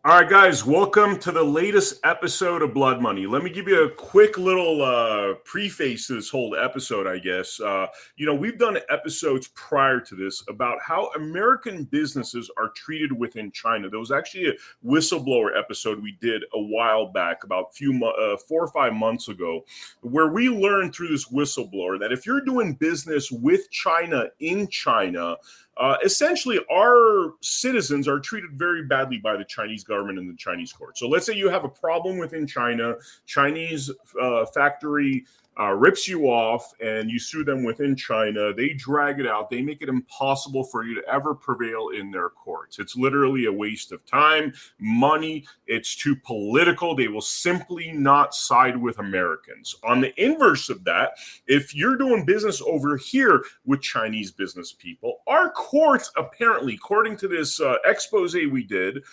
All right, guys, welcome to the latest episode of Blood Money. Let me give you a quick little preface to this whole episode, I guess. We've done episodes prior to this about how American businesses are treated within China. There was actually a whistleblower episode we did a while back, about 4 or 5 months ago, where we learned through this whistleblower that if you're doing business with China in China, essentially, our citizens are treated very badly by the Chinese government and the Chinese court. So let's say you have a problem within China, Chinese factory rips you off and you sue them within China. They drag it out. They make it impossible for you to ever prevail in their courts. It's literally a waste of time, money. It's too political. They will simply not side with Americans. On the inverse of that, if you're doing business over here with Chinese business people, our courts, apparently, according to this expose we did,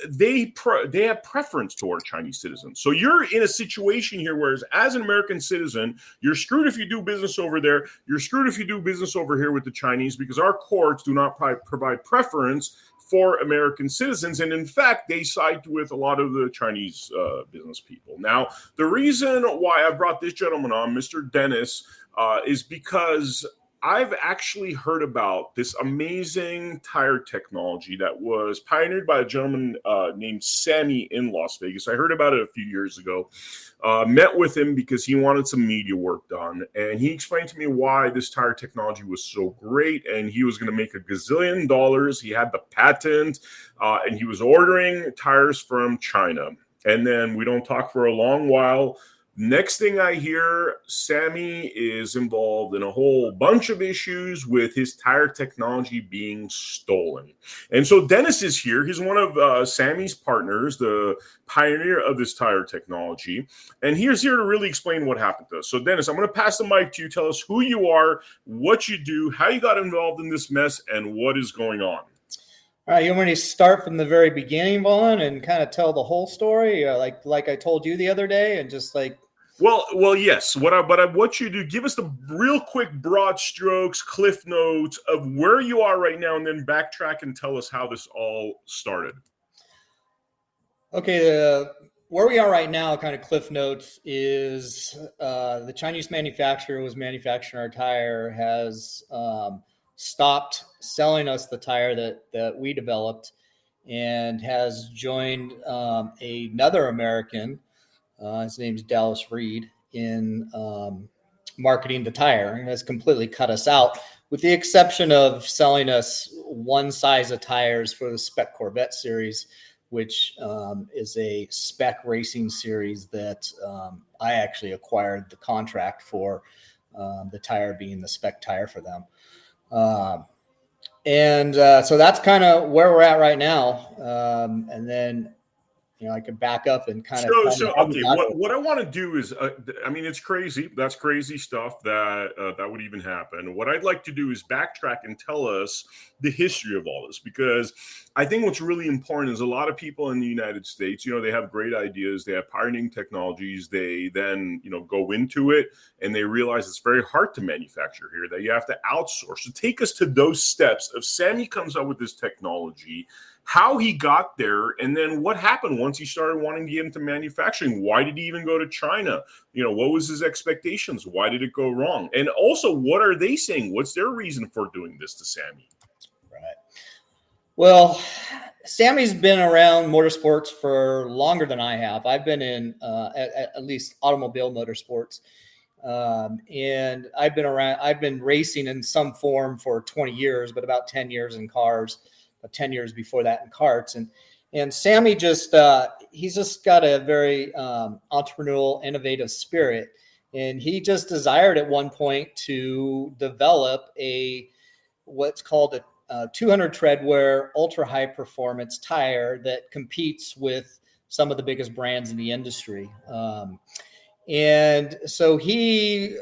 they have preference toward Chinese citizens. So you're in a situation here where, as an American citizen, you're screwed if you do business over there. You're screwed if you do business over here with the Chinese, because our courts do not provide preference for American citizens. And in fact, they side with a lot of the Chinese business people. Now, the reason why I brought this gentleman on, Mr. Dennis, is because I've actually heard about this amazing tire technology that was pioneered by a gentleman named Sammy in Las Vegas. I heard about it a few years ago. Met with him because he wanted some media work done. And he explained to me why this tire technology was so great. And he was going to make $1 gazillion. He had the patent and he was ordering tires from China. And then we don't talk for a long while. Next thing I hear, Sammy is involved in a whole bunch of issues with his tire technology being stolen. And so Dennis is here. He's one of Sammy's partners, the pioneer of this tire technology. And he's here to really explain what happened to us. So Dennis, I'm going to pass the mic to you. Tell us who you are, what you do, how you got involved in this mess, and what is going on. All right, you want me to start from the very beginning, Vaughn, and kind of tell the whole story, like I told you the other day, and just like. Well, yes. What I want you to give us the real quick broad strokes, cliff notes of where you are right now, and then backtrack and tell us how this all started. Okay, where we are right now, kind of cliff notes, is the Chinese manufacturer was manufacturing our tire has stopped selling us the tire that we developed, and has joined another American. His name's Dallas Reed, in marketing the tire, and has completely cut us out, with the exception of selling us one size of tires for the Spec Corvette series, which is a spec racing series that I actually acquired the contract for, the tire being the spec tire for them. So that's kind of where we're at right now. And then, I could back up and kind of. Okay. What I want to do is, it's crazy. That's crazy stuff that would even happen. What I'd like to do is backtrack and tell us the history of all this, because I think what's really important is a lot of people in the United States, they have great ideas, they have pioneering technologies, they then, go into it and they realize it's very hard to manufacture here, that you have to outsource. So take us to those steps of Sammy comes up with this technology, how he got there, and then what happened once he started wanting to get into manufacturing. Why did he even go to China? What was his expectations? Why did it go wrong? And also, what are they saying? What's their reason for doing this to Sammy? Right. Well, Sammy's been around motorsports for longer than I have. I've been in at least automobile motorsports. And I've been racing in some form for 20 years, but about 10 years in cars. 10 years before that in karts. And Sammy he's just got a very entrepreneurial, innovative spirit. And he just desired at one point to develop what's called a 200 treadwear ultra high performance tire that competes with some of the biggest brands in the industry. And so he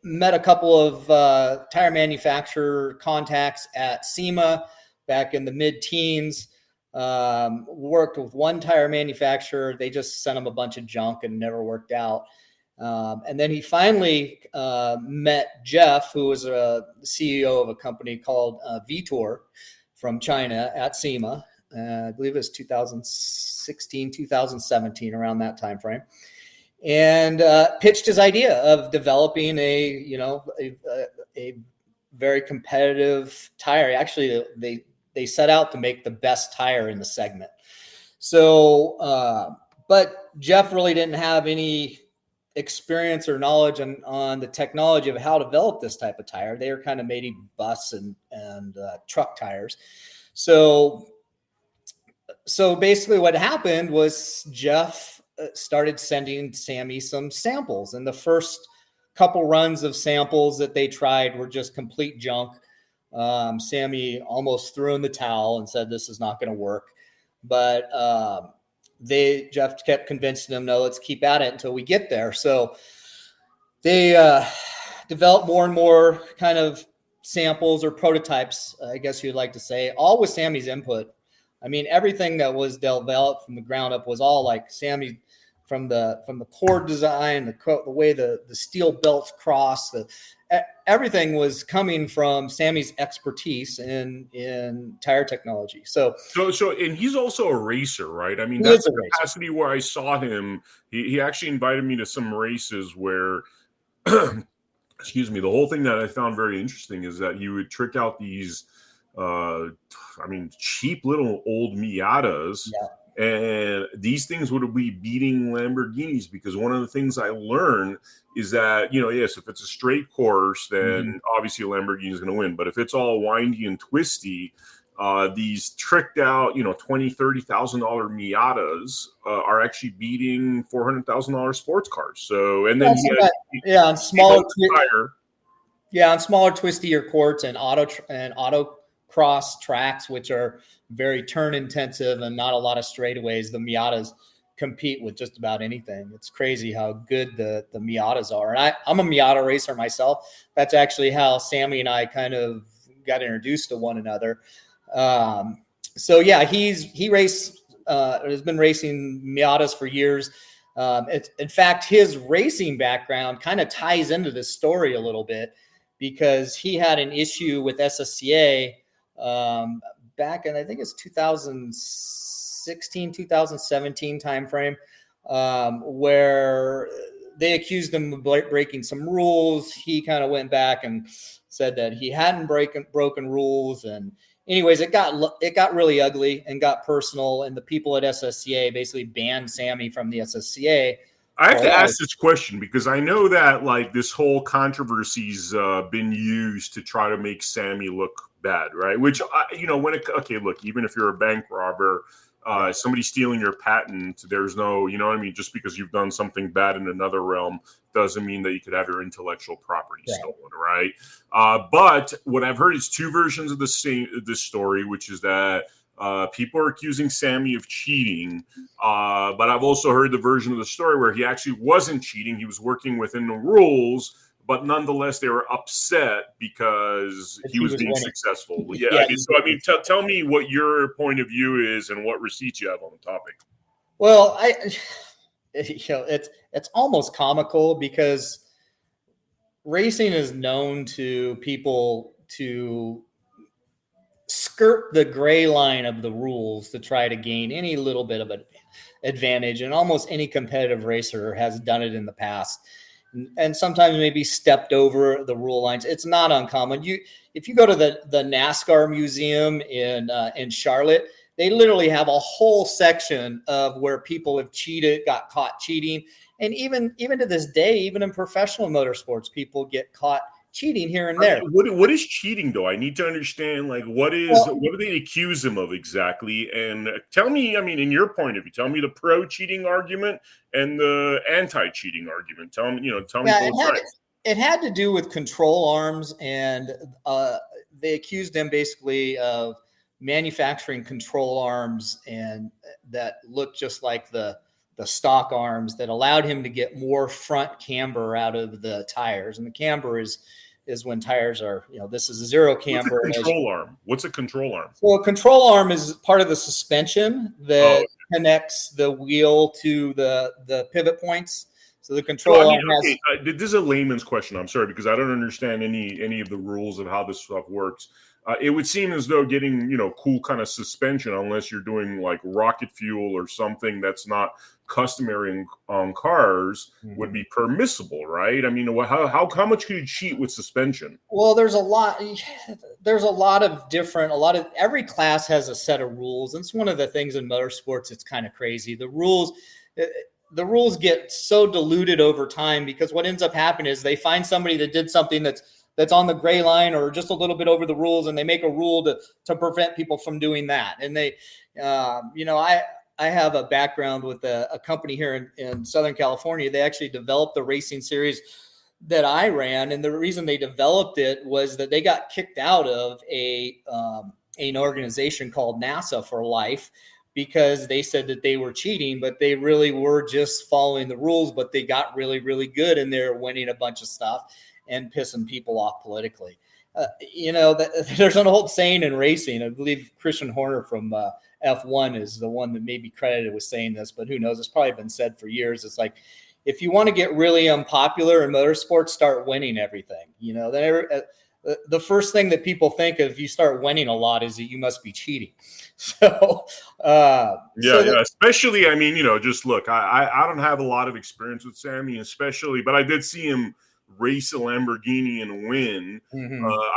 met a couple of tire manufacturer contacts at SEMA back in the mid-teens, worked with one tire manufacturer. They just sent him a bunch of junk and never worked out. And then he finally met Jeff, who was a CEO of a company called Vitor from China at SEMA. I believe it was 2016, 2017, around that time frame, and pitched his idea of developing a very competitive tire. Actually, they set out to make the best tire in the segment. So, but Jeff really didn't have any experience or knowledge on the technology of how to develop this type of tire. They were kind of made bus and truck tires. So basically what happened was Jeff started sending Sammy some samples, and the first couple runs of samples that they tried were just complete junk. Sammy almost threw in the towel and said, "This is not going to work." But Jeff kept convincing them, "No, let's keep at it until we get there." So they developed more and more kind of samples or prototypes, I guess you'd like to say, all with Sammy's input. I mean, everything that was developed from the ground up was all like Sammy, from the cord design, the way the steel belts cross, everything was coming from Sammy's expertise in tire technology. So, and he's also a racer, right? I mean, that's the capacity where I saw him. He actually invited me to some races where, excuse me, the whole thing that I found very interesting is that he would trick out these, cheap little old Miatas. Yeah. And these things would be beating Lamborghinis, because one of the things I learned is that, yes, if it's a straight course, then obviously a Lamborghini is going to win. But if it's all windy and twisty, these tricked out, $20,000, $30,000 Miatas are actually beating $400,000 sports cars. So, and then on smaller on smaller, twistier courts and autocross tracks, which are very turn intensive and not a lot of straightaways, the Miatas compete with just about anything. It's crazy how good the Miatas are. And I'm a Miata racer myself. That's actually how Sammy and I kind of got introduced to one another. So yeah, he has been racing Miatas for years. In fact, his racing background kind of ties into this story a little bit, because he had an issue with SSCA back in, I think it's 2016, 2017 timeframe, where they accused him of breaking some rules. He kind of went back and said that he hadn't broken rules. And anyways, it got really ugly and got personal. And the people at SSCA basically banned Sammy from the SSCA. I have to ask this question because I know that this whole controversy's been used to try to make Sammy look bad, right? Which, look, even if you're a bank robber, somebody stealing your patent, there's no, just because you've done something bad in another realm doesn't mean that you could have your intellectual property stolen, right? But what I've heard is two versions of this story, which is that people are accusing Sammy of cheating, but I've also heard the version of the story where he actually wasn't cheating. He was working within the rules, but nonetheless, they were upset because he was being successful. Yeah. Tell me what your point of view is and what receipts you have on the topic. Well, it's almost comical, because racing is known to people to skirt the gray line of the rules to try to gain any little bit of an advantage, and almost any competitive racer has done it in the past, and sometimes maybe stepped over the rule lines. It's not uncommon. If you go to the NASCAR museum in Charlotte, they literally have a whole section of where people have cheated, got caught cheating, and even to this day, even in professional motorsports, people get caught cheating here and there. What is cheating, though? I need to understand, what do they accuse him of exactly? And tell me, in your point of view, tell me the pro-cheating argument and the anti-cheating argument. Tell me both sides. It had to do with control arms, and they accused him basically of manufacturing control arms and that looked just like the stock arms, that allowed him to get more front camber out of the tires. And the camber is when tires are, this is a zero camber. What's a control arm? So a control arm is part of the suspension that connects the wheel to the pivot points. So the control arm has. This is a layman's question. I'm sorry, because I don't understand any of the rules of how this stuff works. it would seem as though getting, cool kind of suspension, unless you're doing like rocket fuel or something that's not customary on cars, would be permissible, right? I mean, how much could you cheat with suspension? Well, there's a lot of every class has a set of rules. And it's one of the things in motorsports. It's kind of crazy. The rules get so diluted over time, because what ends up happening is they find somebody that did something that's on the gray line or just a little bit over the rules, and they make a rule to prevent people from doing that. And they, I have a background with a company here in Southern California. They actually developed the racing series that I ran, and the reason they developed it was that they got kicked out of an organization called NASA for life, because they said that they were cheating, but they really were just following the rules. But they got really, really good, and they're winning a bunch of stuff and pissing people off politically. There's an old saying in racing. I believe Christian Horner from F1 is the one that may be credited with saying this, but who knows? It's probably been said for years. It's like, if you want to get really unpopular in motorsports, start winning everything. The first thing that people think of if you start winning a lot is that you must be cheating. So, especially, I mean, just look, I don't have a lot of experience with Sammy, but I did see him race a Lamborghini and win.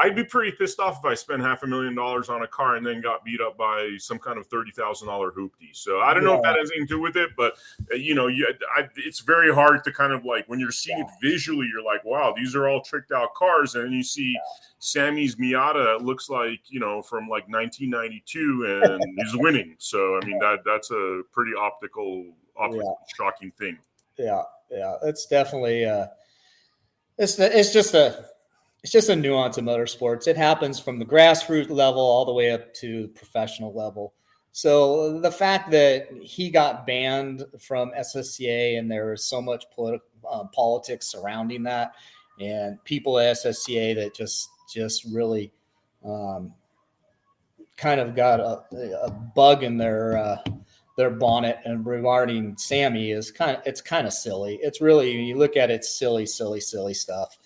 I'd be pretty pissed off if I spent $500,000 on a car and then got beat up by some kind of $30,000 hoopty. So I don't know if that has anything to do with it, but it's very hard to kind of like, when you're seeing it visually, you're like, wow, these are all tricked out cars. And then you see Sammy's Miata, it looks like, from like 1992, and he's winning. So, I mean, that's a pretty optical shocking thing. Yeah. It's definitely, it's just a nuance of motorsports. It happens from the grassroots level all the way up to the professional level. So the fact that he got banned from SSCA, and there was so much politics surrounding that, and people at SSCA that just really kind of got a bug in their bonnet, and regarding Sammy it's kind of silly. It's really, when you look at it, silly stuff.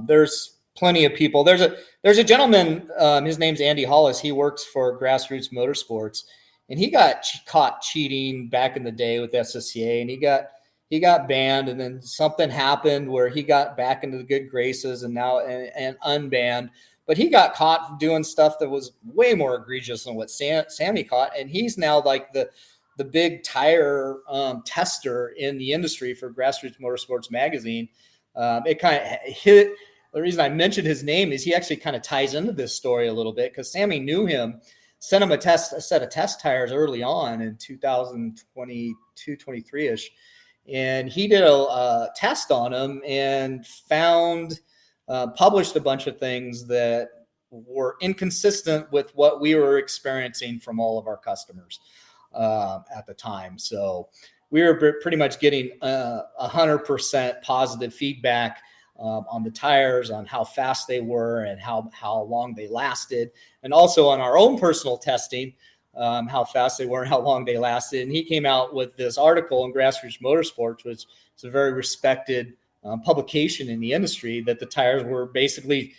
There's plenty of people. There's a gentleman, his name's Andy Hollis. He works for Grassroots Motorsports, and he got caught cheating back in the day with SSCA, and he got banned, and then something happened where he got back into the good graces and now and unbanned. But he got caught doing stuff that was way more egregious than what Sammy caught, and he's now like the big tire tester in the industry for Grassroots Motorsports magazine. It kind of hit. The reason I mentioned his name is he actually kind of ties into this story a little bit, because Sammy knew him, sent him a set of test tires early on in 2022, 23-ish. And he did a test on him and published a bunch of things that were inconsistent with what we were experiencing from all of our customers at the time. So we were pretty much getting 100% positive feedback on the tires, on how fast they were and how long they lasted, and also on our own personal testing, how fast they were and how long they lasted. And he came out with this article in Grassroots Motorsports, which is a very respected publication in the industry, that the tires were basically,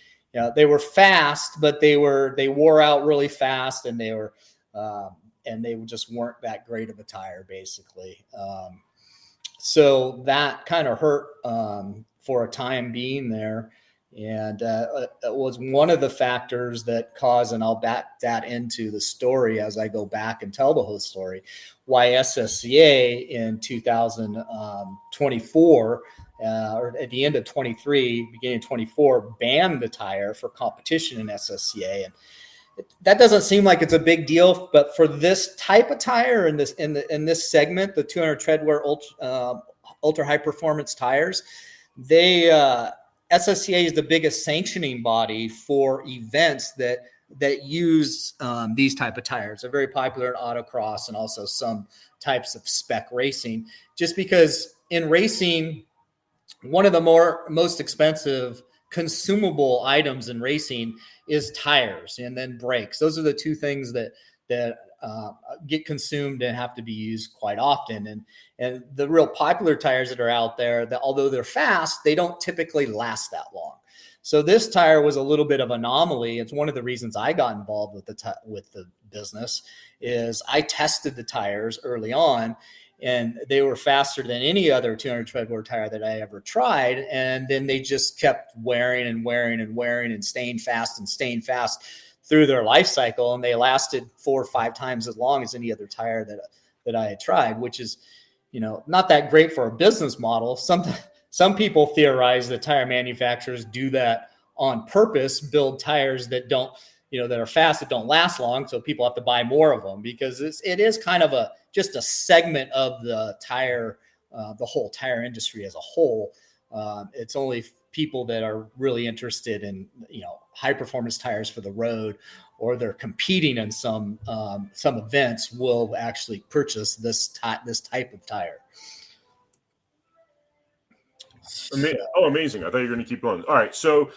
they were fast, but they wore out really fast, and they just weren't that great of a tire, basically. So that kind of hurt for a time being there. And it was one of the factors that caused, and I'll back that into the story as I go back and tell the whole story, why SSCA in 2024, or at the end of 23, beginning of 24, banned the tire for competition in SSCA. And that doesn't seem like it's a big deal, but for this type of tire in this segment, the 200 treadwear ultra high performance tires, SSCA is the biggest sanctioning body for events that use these type of tires. They're very popular in autocross and also some types of spec racing, just because in racing, one of the most expensive consumable items in racing is tires, and then brakes. Those are the two things that get consumed and have to be used quite often. And the real popular tires that are out there, that although they're fast, they don't typically last that long. So this tire was a little bit of an anomaly. It's one of the reasons I got involved with the business. Is I tested the tires early on, and they were faster than any other 200 tread bore tire that I ever tried. And then they just kept wearing and staying fast through their life cycle. And they lasted 4 or 5 times as long as any other tire that I had tried, which is, not that great for a business model. Some people theorize that tire manufacturers do that on purpose, build tires that don't, that are fast, that don't last long. So people have to buy more of them, because it is kind of just a segment of the tire, the whole tire industry as a whole. It's only people that are really interested in, high performance tires for the road, or they're competing in some events, will actually purchase this type of tire. Amazing. I thought you were going to keep going. All right. So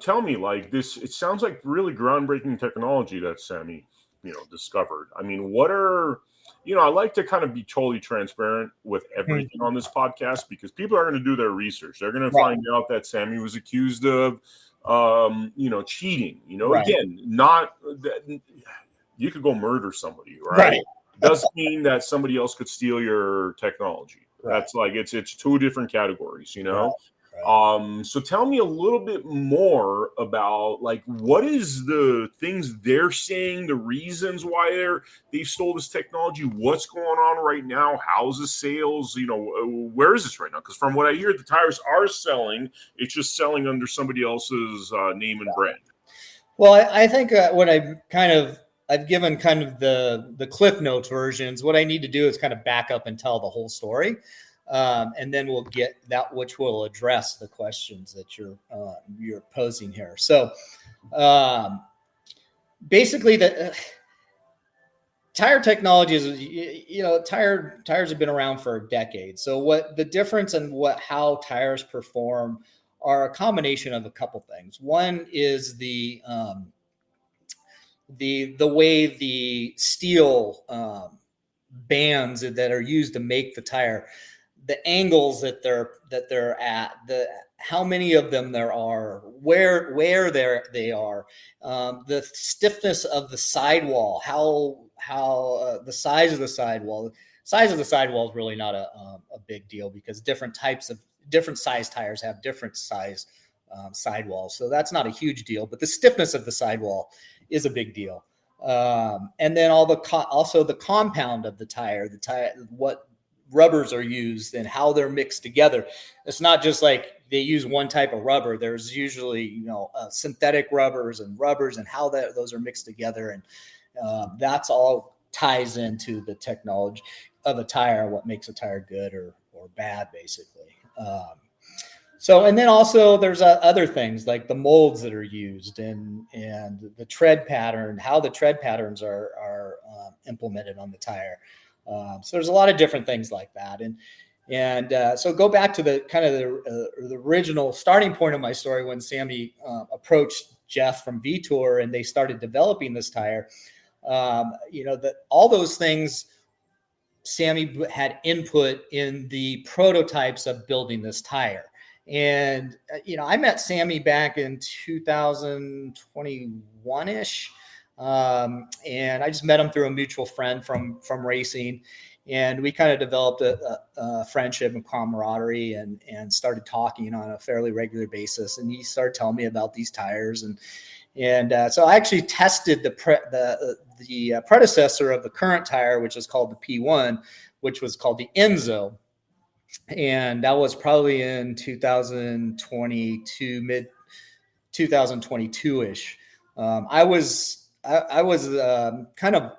tell me, like this, it sounds like really groundbreaking technology that Sammy, discovered. I mean, what are, I like to kind of be totally transparent with everything on this podcast, because people are going to do their research. They're going to find out that Sammy was accused of, cheating, Right. Again, not that you could go murder somebody, right? Doesn't mean that somebody else could steal your technology. Right. That's like, it's 2 different categories, Right. So tell me a little bit more about, like, what is the things they're saying, the reasons why they stole this technology, what's going on right now, how's the sales, where is this right now? Because from what I hear, the tires are selling, it's just selling under somebody else's name and brand. Well, I think what I've given kind of the Cliff Notes versions. What I need to do is kind of back up and tell the whole story. And then we'll get that, which will address the questions that you're posing here. So basically, the tire technology is, tires have been around for decades. So what the difference in how tires perform are a combination of a couple things. One is the way the steel bands that are used to make the tire, the angles that they're at, how many of them there are, where they are, the stiffness of the sidewall, how the size of the sidewall. Size of the sidewall is really not a big deal, because different size tires have different size sidewalls, so that's not a huge deal. But the stiffness of the sidewall is a big deal. And then also the compound of the tire, what rubbers are used and how they're mixed together. It's not just like they use one type of rubber. There's usually, synthetic rubbers and how those are mixed together. And that's all ties into the technology of a tire, what makes a tire good or bad, basically. And then also there's other things like the molds that are used and the tread pattern, how the tread patterns are implemented on the tire. So there's a lot of different things like that. And so go back to the kind of the original starting point of my story, when Sammy approached Jeff from Vetour and they started developing this tire. All those things, Sammy had input in the prototypes of building this tire. And, I met Sammy back in 2021-ish. And I just met him through a mutual friend from racing. And we kind of developed a friendship and camaraderie and started talking on a fairly regular basis. And he started telling me about these tires. And so I actually tested the predecessor of the current tire, which is called the P1, which was called the Enzo. And that was probably in 2022, mid 2022-ish. I was kind of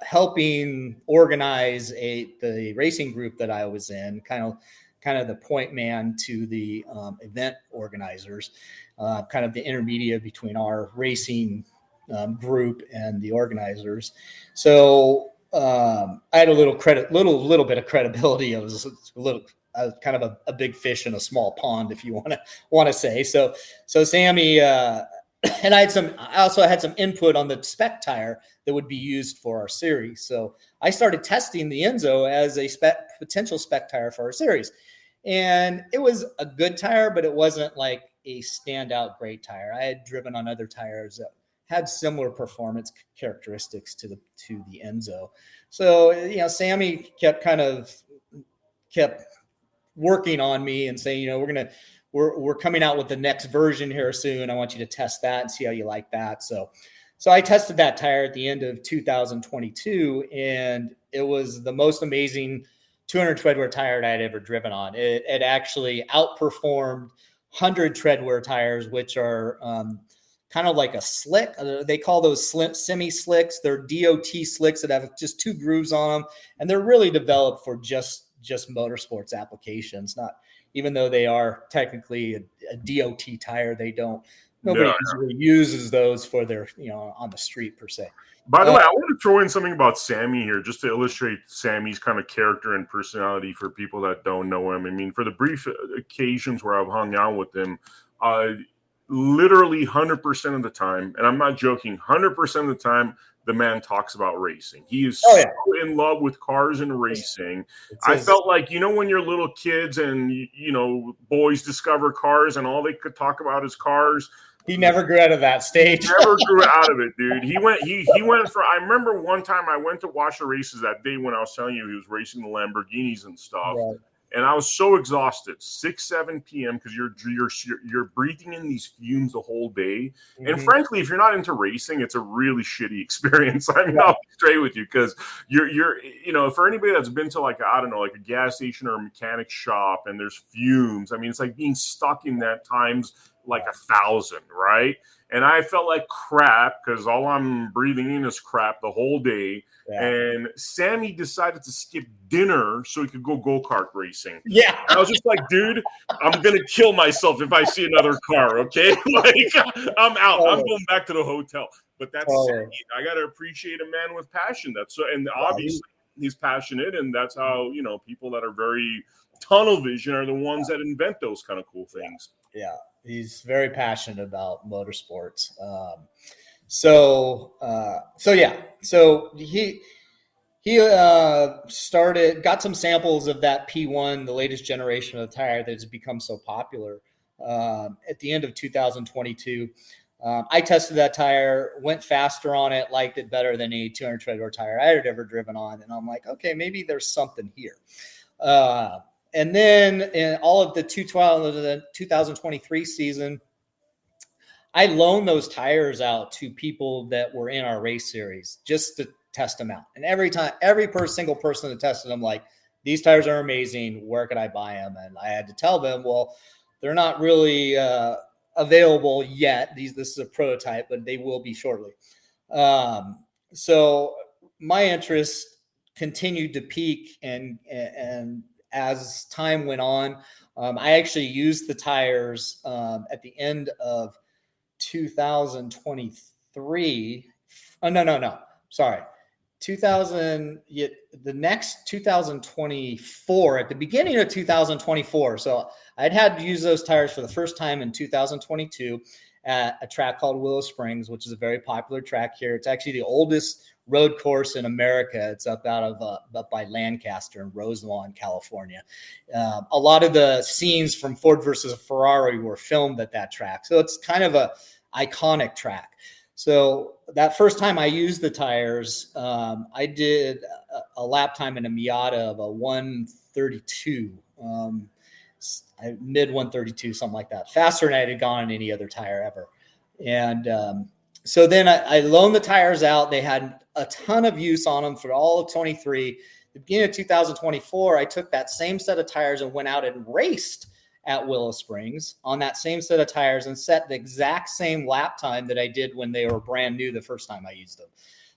helping organize the racing group that I was in, kind of the point man to the event organizers, kind of the intermediate between our racing group and the organizers. So I had a little bit of credibility. I was kind of a big fish in a small pond, if you want to say. So Sammy and I also had some input on the spec tire that would be used for our series. So I started testing the Enzo as a potential spec tire for our series. And it was a good tire, but it wasn't like a standout great tire. I had driven on other tires that had similar performance characteristics to the Enzo. So, Sammy kept working on me and saying, we're coming out with the next version here soon. I want you to test that and see how you like that. So I tested that tire at the end of 2022, and it was the most amazing 200 treadwear tire I had ever driven on. It actually outperformed 100 treadwear tires, which are kind of like a slick. They call those semi-slicks. They're DOT slicks that have just 2 grooves on them, and they're really developed for just motorsports applications. Not even though they are technically a DOT tire, nobody usually uses those for their on the street per se. By the way, I want to throw in something about Sammy here, just to illustrate Sammy's kind of character and personality for people that don't know him. I mean, for the brief occasions where I've hung out with him, literally 100% of the time, and I'm not joking, 100% of the time, the man talks about racing. He is so in love with cars and racing. I felt like, when you're little kids and, boys discover cars and all they could talk about is cars. He never grew out of that stage. Never grew out of it, dude. He went for, I remember one time I went to watch the races that day when I was telling you he was racing the Lamborghinis and stuff. Right. And I was so exhausted, 6, 7 p.m. because you're breathing in these fumes the whole day. Mm-hmm. And frankly, if you're not into racing, it's a really shitty experience. I mean, I'll be straight with you because you're for anybody that's been to like a gas station or a mechanic shop and there's fumes. I mean, it's like being stuck in that times like 1,000, right? And I felt like crap because all I'm breathing in is crap the whole day. Yeah. And Sammy decided to skip dinner so he could go go-kart racing. Yeah. And I was just like, dude, I'm going to kill myself if I see another car, okay? Like, I'm out. I'm going back to the hotel. But that's Sammy. I got to appreciate a man with passion. And obviously he's passionate, and that's how, people that are very tunnel vision are the ones that invent those kind of cool things. Yeah. He's very passionate about motorsports. So he got some samples of that P1, the latest generation of the tire that has become so popular at the end of 2022. I tested that tire, went faster on it, liked it better than any 200 treadwear tire I had ever driven on. And I'm like, okay, maybe there's something here. And then in all of the 2023 season, I loaned those tires out to people that were in our race series just to test them out. And every single person that tested them, like, these tires are amazing. Where could I buy them? And I had to tell them, well, they're not really available yet. This is a prototype, but they will be shortly. So my interest continued to peak, and as time went on, I actually used the tires at the end of 2023. Oh, no. Sorry. 2024, at the beginning of 2024. So I'd had to use those tires for the first time in 2022 at a track called Willow Springs, which is a very popular track here. It's actually the oldest road course in America. It's up by Lancaster in Roselawn, California. A lot of the scenes from Ford versus Ferrari were filmed at that track. So it's kind of a iconic track. So that first time I used the tires, I did a lap time in a Miata of a 132, mid 132, something like that. Faster than I had gone on any other tire ever. And so then I loaned the tires out. They had a ton of use on them for all of 23. The beginning of 2024, I took that same set of tires and went out and raced at Willow Springs on that same set of tires and set the exact same lap time that I did when they were brand new the first time I used them.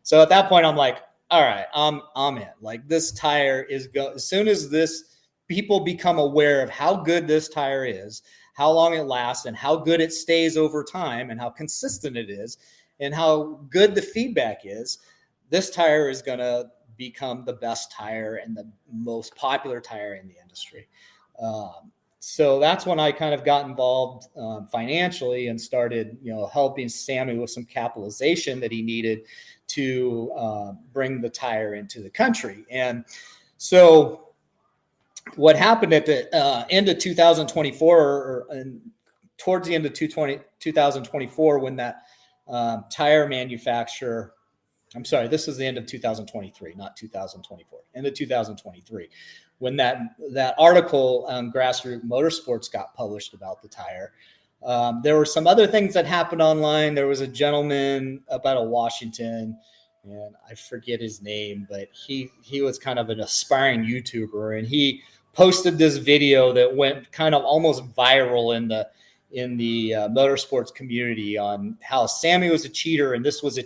So at that point, I'm like, all right, I'm in. Like, this tire is as soon as people become aware of how good this tire is, how long it lasts, and how good it stays over time, and how consistent it is, and how good the feedback is, this tire is going to become the best tire and the most popular tire in the industry. So that's when I kind of got involved financially and started, helping Sammy with some capitalization that he needed to bring the tire into the country. And so what happened at the end of 2024, and towards the end of 2024, when that tire manufacturer, I'm sorry, this is the end of 2023, not 2024, end of 2023, when that article on Grassroots Motorsports got published about the tire. There were some other things that happened online. There was a gentleman up out of Washington, and I forget his name, but he was kind of an aspiring YouTuber, and he posted this video that went kind of almost viral in the motorsports community on how Sammy was a cheater, and this was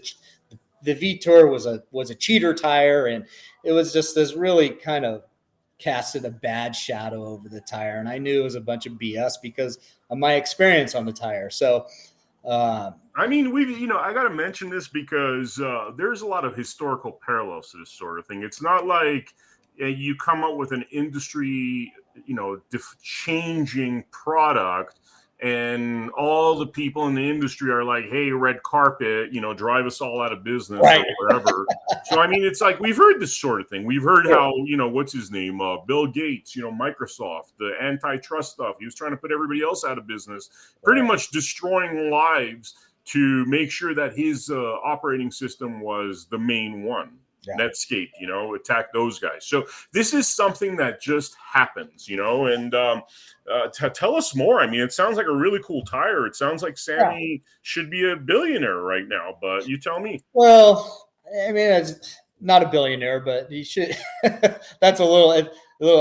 the V-Tour was a cheater tire, and it was just this really kind of casted a bad shadow over the tire. And I knew it was a bunch of BS because of my experience on the tire. So, I mean, I got to mention this because there's a lot of historical parallels to this sort of thing. It's not like you come up with an industry, changing product, and all the people in the industry are like, hey, red carpet, drive us all out of business, right, or whatever. So, I mean, it's like we've heard this sort of thing. We've heard how, what's his name? Bill Gates, Microsoft, the antitrust stuff. He was trying to put everybody else out of business, pretty much destroying lives to make sure that his operating system was the main one. Yeah. Netscape, attack those guys. So this is something that just happens, and tell us more. I mean, it sounds like a really cool tire. It sounds like Sammy should be a billionaire right now, but you tell me. Well, I mean, it's not a billionaire, but he should. That's a little.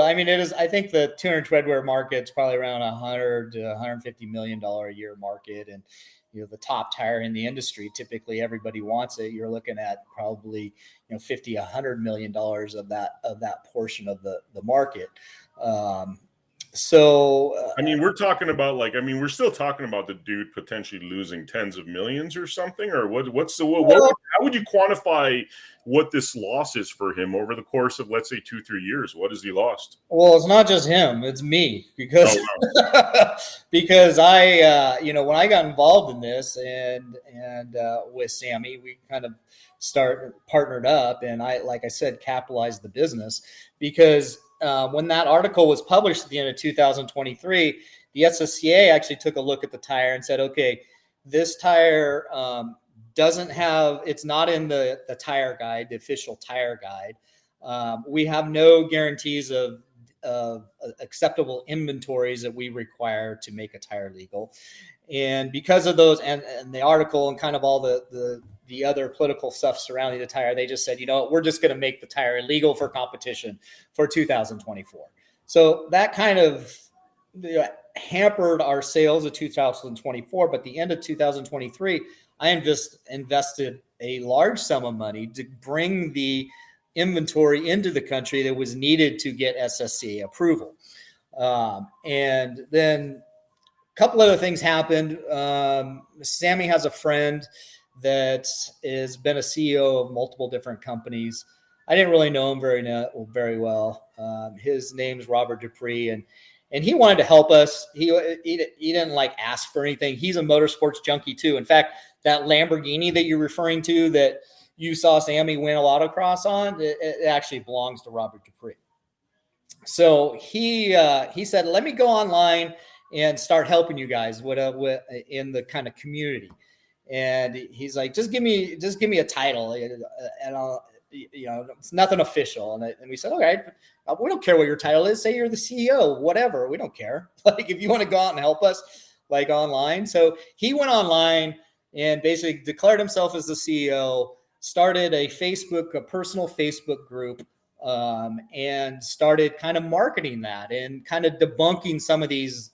I mean, it is. I think the tuner treadwear market's probably around $100 to $150 million a year market, and the top tire in the industry, typically everybody wants it. You're looking at probably, $50, $100 million of that portion of the market. So, I mean, we're talking about we're still talking about the dude potentially losing tens of millions or something, or how would you quantify what this loss is for him over the course of, let's say, 2-3 years? What has he lost? Well, it's not just him, it's me, because, because I, when I got involved in this and with Sammy, we kind of partnered up, and like I said, capitalized the business, because when that article was published at the end of 2023, the SSCA actually took a look at the tire and said, okay, this tire it's not in the tire guide, the official tire guide. We have no guarantees of acceptable inventories that we require to make a tire legal. And because of those and the article and kind of all the other political stuff surrounding the tire, they just said, we're just going to make the tire illegal for competition for 2024. So that kind of hampered our sales of 2024. But the end of 2023, I invested a large sum of money to bring the inventory into the country that was needed to get SSCA approval. And then a couple other things happened. Sammy has a friend that has been a CEO of multiple different companies. I didn't really know him very well. His name's Robert Dupree, and he wanted to help us. He didn't ask for anything. He's a motorsports junkie too. In fact, that Lamborghini that you're referring to that you saw Sammy win a autocross on, it actually belongs to Robert Dupree. So he said, let me go online and start helping you guys with in the kind of community. And he's like, just give me a title, and I'll, it's nothing official. And we said, all right, we don't care what your title is. Say you're the CEO, whatever. We don't care. If you want to go out and help us, online. So he went online and basically declared himself as the CEO, started a personal Facebook group, and started kind of marketing that and kind of debunking some of these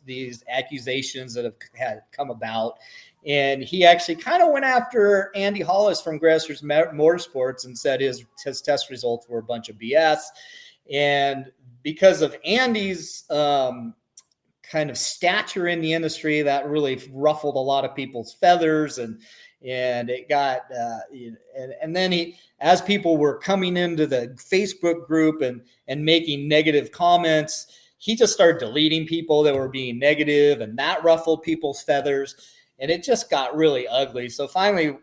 accusations that had come about. And he actually kind of went after Andy Hollis from Grassroots Motorsports and said his test results were a bunch of BS. And because of Andy's kind of stature in the industry, that ruffled a lot of people's feathers, and it got and then as people were coming into the Facebook group and making negative comments, he just started deleting people that were being negative, and that ruffled people's feathers, and it just got really ugly. So finally,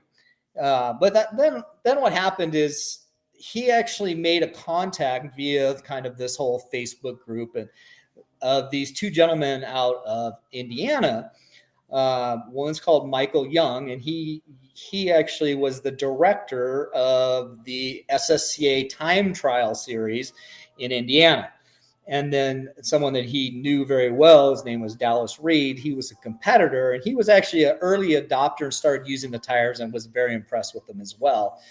then what happened is he actually made a contact via kind of this whole Facebook group and of these two gentlemen out of Indiana. One's called Michael Young, and he actually was the director of the SSCA time trial series in Indiana. And then someone that he knew very well, his name was Dallas Reed. He was a competitor, and he was actually an early adopter and started using the tires and was very impressed with them as well.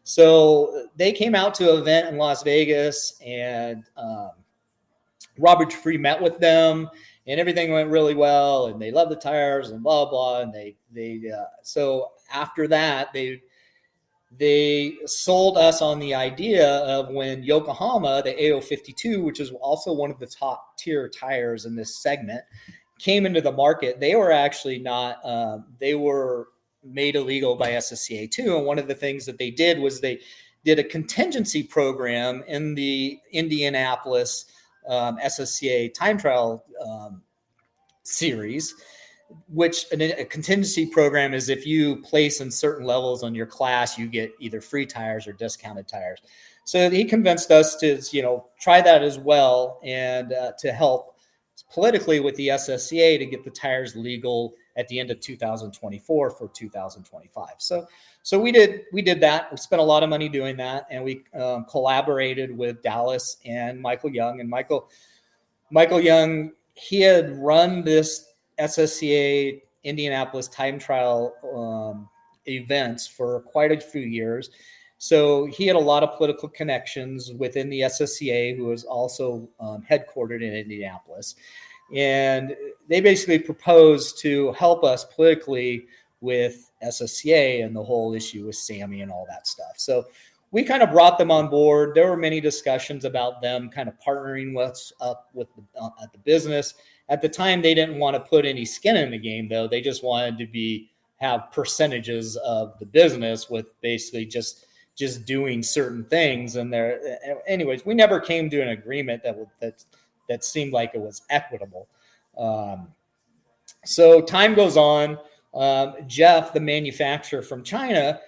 So they came out to an event in Las Vegas, and Robert Free met with them, and everything went really well, and they loved the tires and blah, blah. And so after that, they sold us on the idea of when Yokohama, the AO52, which is also one of the top tier tires in this segment, came into the market. They were actually not, they were made illegal by SSCA too. And one of the things that they did was they did a contingency program in the Indianapolis SSCA time trial series, which a contingency program is if you place in certain levels on your class, you get either free tires or discounted tires. So he convinced us to, try that as well, and to help politically with the SSCA to get the tires legal at the end of 2024 for 2025. So we did that. We spent a lot of money doing that, and we collaborated with Dallas and Michael Young. And Michael Young, he had run this SSCA Indianapolis time trial events for quite a few years. So he had a lot of political connections within the SSCA, who was also headquartered in Indianapolis. And they basically proposed to help us politically with SSCA and the whole issue with Sammy and all that stuff. So we kind of brought them on board. There were many discussions about them kind of partnering at the business. At the time, they didn't want to put any skin in the game, though. They just wanted to have percentages of the business with basically just doing certain things. And anyways, we never came to an agreement that seemed like it was equitable. So time goes on. Jeff, the manufacturer from China,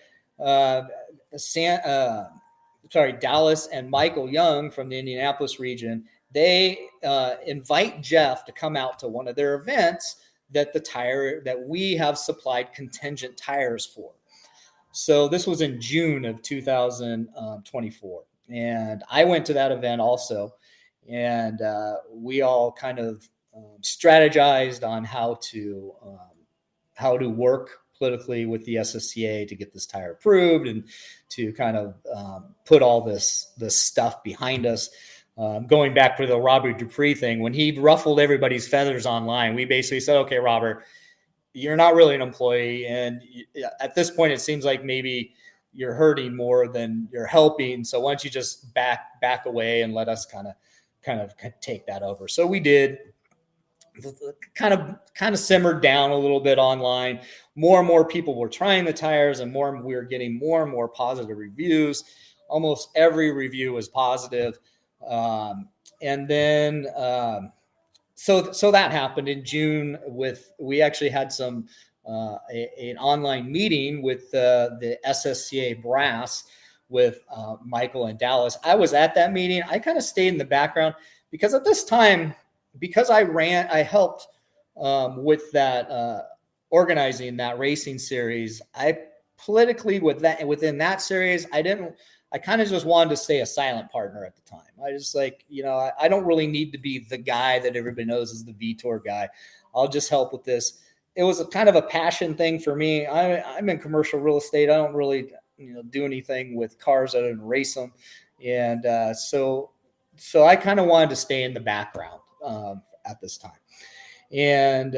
Dallas and Michael Young from the Indianapolis region, they invite Jeff to come out to one of their events that we have supplied contingent tires for. So this was in June of 2024. And I went to that event also. And we all kind of strategized on how to work politically with the SSCA to get this tire approved and to kind of put all this stuff behind us. Going back to the Robert Dupree thing, when he ruffled everybody's feathers online, we basically said, okay, Robert, you're not really an employee. And at this point, it seems like maybe you're hurting more than you're helping. So why don't you just back away and let us kind of take that over. So we did. Kind of simmered down a little bit online. More and more people were trying the tires, and we were getting more and more positive reviews. Almost every review was positive. And then, so that happened in June. We actually had an online meeting with the SSCA brass with Michael and Dallas. I was at that meeting. I kind of stayed in the background because at this time, because I helped with that organizing that racing series. I politically within that series, I kind of just wanted to stay a silent partner at the time. I just I don't really need to be the guy that everybody knows as the VTOR guy. I'll just help with this. It was a kind of a passion thing for me. I'm in commercial real estate. I don't really do anything with cars other than race them, and so I kind of wanted to stay in the background at this time. And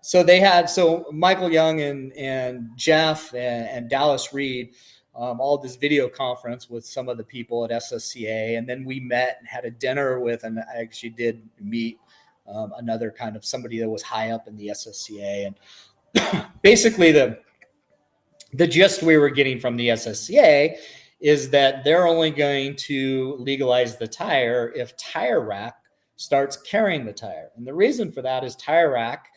so Michael Young and Jeff and Dallas Reed all this video conference with some of the people at SSCA, and then we met and had a dinner with, and I actually did meet another kind of somebody that was high up in the SSCA, and basically the gist we were getting from the SSCA is that they're only going to legalize the tire if Tire Rack starts carrying the tire. And the reason for that is Tire Rack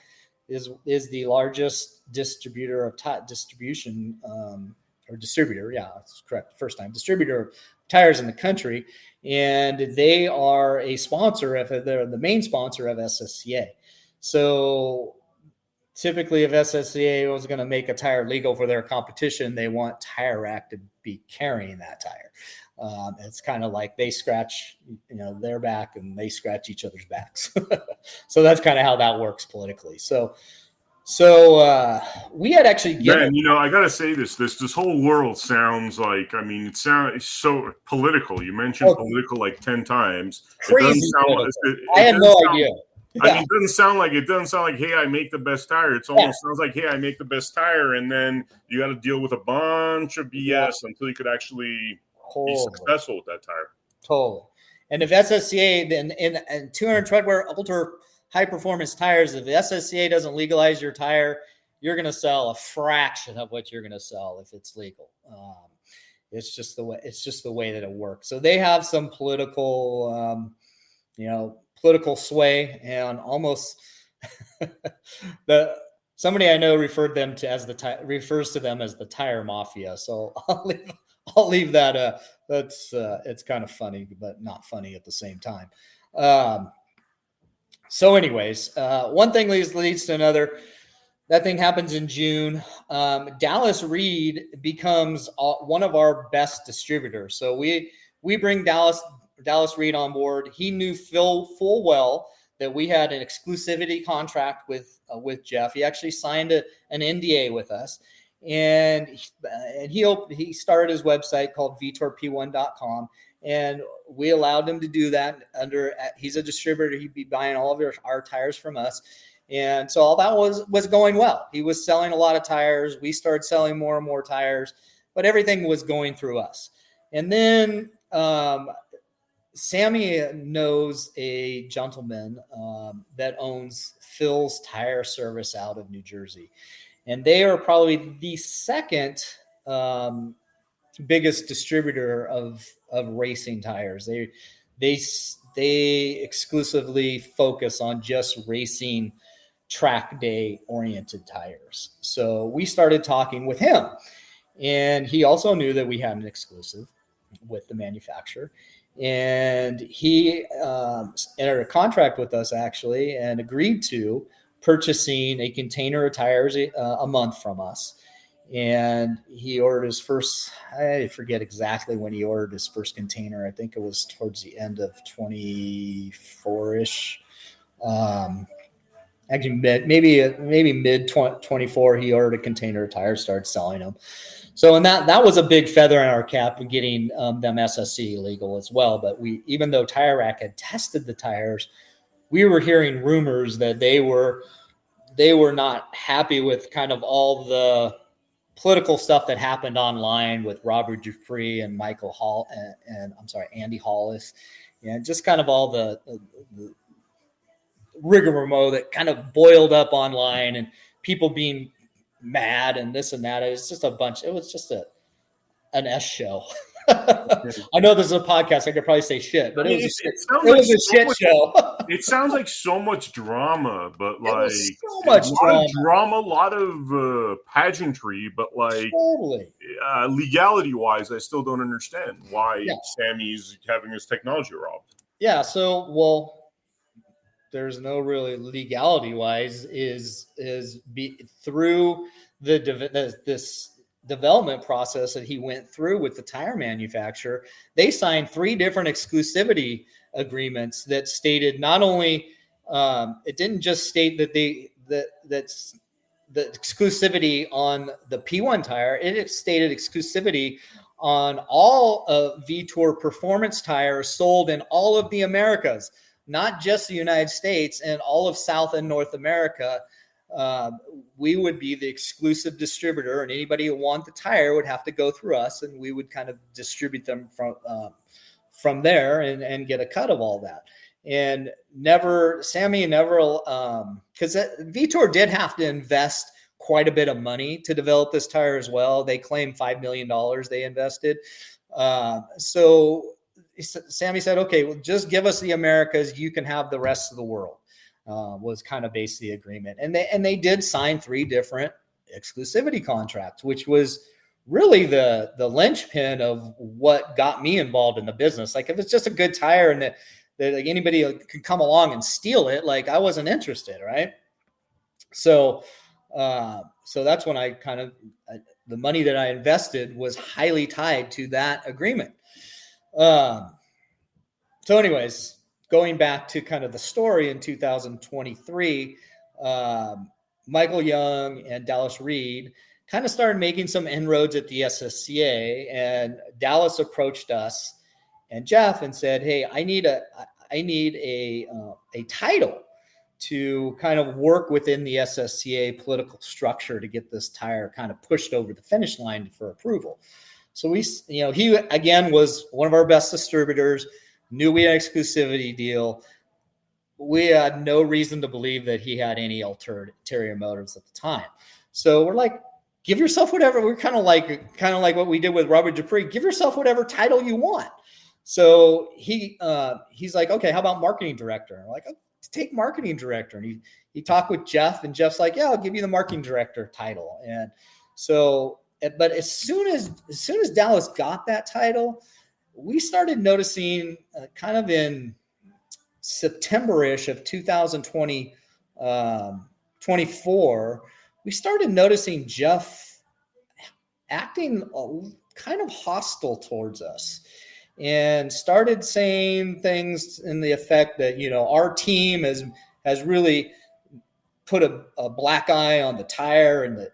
is the largest distributor of distributor. Yeah, that's correct. First time distributor of tires in the country. And they are a sponsor they're the main sponsor of SSCA. So typically if SSCA was going to make a tire legal for their competition, they want Tire Rack to be carrying that tire. It's kind of like they scratch, their back and they scratch each other's backs. So that's kind of how that works politically. So we had actually given. Man, I got to say this whole world sounds like, it sounds so political. You mentioned political like 10 times. Crazy. I had no idea. Yeah. It doesn't sound like, hey, I make the best tire. It almost sounds like, hey, I make the best tire. And then you got to deal with a bunch of BS until you could actually be successful with that tire. Totally. And if SSCA, then in 200 treadwear ultra high performance tires, if the SSCA doesn't legalize your tire, you're going to sell a fraction of what you're going to sell if it's legal. It's just the way that it works. So they have some political, political sway, and almost somebody I know refers to them as the tire mafia. So I'll leave that. It's kind of funny, but not funny at the same time. So anyways, one thing leads to another. That thing happens in June. Dallas Reed becomes one of our best distributors. So we bring Dallas Reed on board. He knew full well that we had an exclusivity contract with Jeff. He actually signed an NDA with us. And he started his website called VTORP1.com, and we allowed him to do that he's a distributor. He'd be buying all of our tires from us. And so all that was going well. He was selling a lot of tires. We started selling more and more tires, but everything was going through us. And then Sammy knows a gentleman that owns Phil's Tire Service out of New Jersey. And they are probably the second biggest distributor of racing tires. They exclusively focus on just racing track day oriented tires. So we started talking with him, and he also knew that we had an exclusive with the manufacturer. And he entered a contract with us actually and agreed to purchasing a container of tires a month from us. And he ordered his first, I forget exactly when he ordered his first container. I think it was towards the end of 24-ish. Actually, maybe mid 24, he ordered a container of tires, started selling them. So, and that was a big feather in our cap of getting them SSC legal as well. But even though Tire Rack had tested the tires, we were hearing rumors that they were not happy with kind of all the political stuff that happened online with Robert Dupree and Michael Hall and Andy Hollis, and just kind of all the rigmarole that kind of boiled up online and people being mad and this and that. It was just a bunch. It was just an S show. I know this is a podcast. I could probably say shit, but it was a shit show. It sounds like so much drama, but like so much drama, a lot of pageantry, but like totally. Legality-wise, I still don't understand why Sammy's having his technology robbed. Yeah, so there's no really legality-wise through this development process that he went through with the tire manufacturer. They signed 3 different exclusivity agreements that stated not only it didn't just state that that's the exclusivity on the P1 tire, it stated exclusivity on all of VTOR performance tires sold in all of the Americas, not just the United States, and all of South and North America. We would be the exclusive distributor, and anybody who wanted the tire would have to go through us, and we would kind of distribute them from there and get a cut of all that. And Sammy never, because VTOR did have to invest quite a bit of money to develop this tire as well. They claim $5 million they invested. So Sammy said, okay, well, just give us the Americas. You can have the rest of the world, was kind of basically the agreement. And they did sign 3 different exclusivity contracts, which was really the linchpin of what got me involved in the business. Like if it's just a good tire and that like anybody could come along and steal it, like I wasn't interested. Right. So that's when I kind of, the money that I invested was highly tied to that agreement. So anyways, going back to kind of the story in 2023, Michael Young and Dallas Reed kind of started making some inroads at the SSCA, and Dallas approached us and Jeff and said, hey, I need a title to kind of work within the SSCA political structure to get this tire kind of pushed over the finish line for approval. So he again was one of our best distributors, knew we had an exclusivity deal. We had no reason to believe that he had any ulterior motives at the time. So we're like, give yourself whatever. We're kind of like what we did with Robert Dupree. Give yourself whatever title you want. So he's like, okay, how about marketing director? And we're like, oh, take marketing director. And he talked with Jeff, and Jeff's like, yeah, I'll give you the marketing director title. And so, but as soon as Dallas got that title, we started noticing kind of in September-ish of 2024, we started noticing Jeff acting kind of hostile towards us, and started saying things in the effect that, our team has really put a black eye on the tire in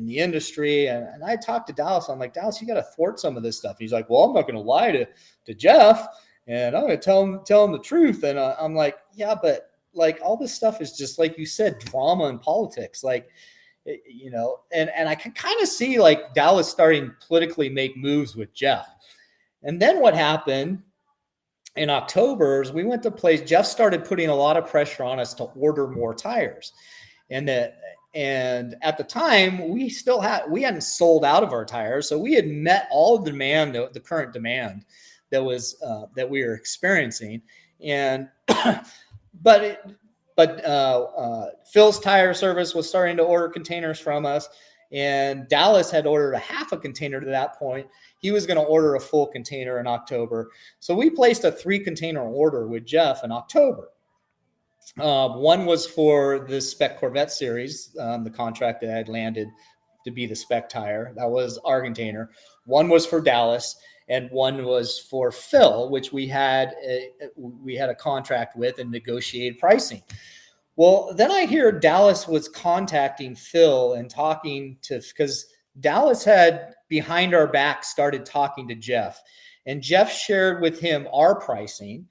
the industry. And I talked to Dallas. I'm like, Dallas, you got to thwart some of this stuff. He's like, well, I'm not going to lie to Jeff, and I'm going to tell him the truth. And I'm like, yeah, but like all this stuff is just, like you said, drama and politics. Like, and I can kind of see like Dallas starting to politically make moves with Jeff. And then what happened in October is we went to place. Jeff started putting a lot of pressure on us to order more tires. And at the time we hadn't sold out of our tires. So we had met all the demand, the current demand that we were experiencing. And, but Phil's Tire Service was starting to order containers from us, and Dallas had ordered a half a container to that point. He was going to order a full container in October. So we placed a 3-container order with Jeff in October. One was for the Spec Corvette series, the contract that I had landed to be the spec tire. That was our container. One was for Dallas, and one was for Phil, which we had a contract with and negotiated pricing. Well, then I hear Dallas was contacting Phil and because Dallas had behind our back started talking to Jeff, and Jeff shared with him our pricing.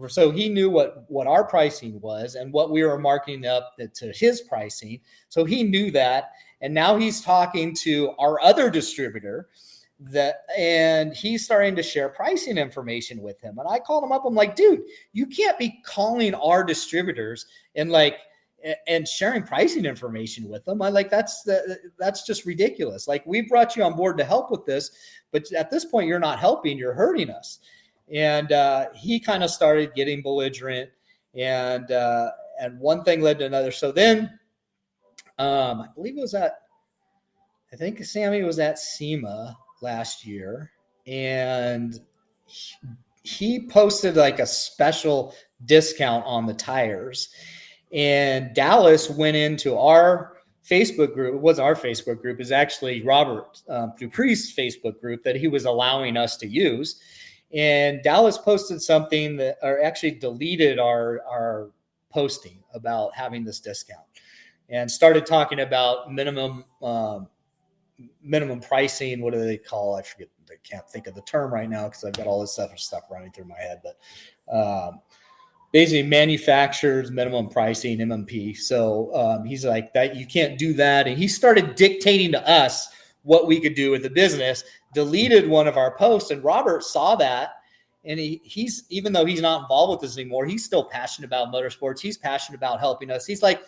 So he knew what our pricing was and what we were marketing up to his pricing. So he knew that. And now he's talking to our other distributor and he's starting to share pricing information with him. And I called him up. I'm like, dude, you can't be calling our distributors and sharing pricing information with them. That's just ridiculous. Like, we brought you on board to help with this, but at this point you're not helping, you're hurting us. And he kind of started getting belligerent, and one thing led to another. So then I believe I think Sammy was at SEMA last year, and he posted like a special discount on the tires. And Dallas went into our Facebook group. It wasn't our Facebook group. It's actually Robert Dupree's Facebook group that he was allowing us to use. And Dallas posted something or actually deleted our posting about having this discount, and started talking about minimum pricing. What do they call? I forget. I can't think of the term right now because I've got all this other stuff running through my head. But basically, manufacturers minimum pricing, MMP. So he's like, that you can't do that, and he started dictating to us what we could do with the business. Deleted one of our posts, and Robert saw that, and he's even though he's not involved with this anymore, he's still passionate about motorsports. He's passionate about helping us. He's like,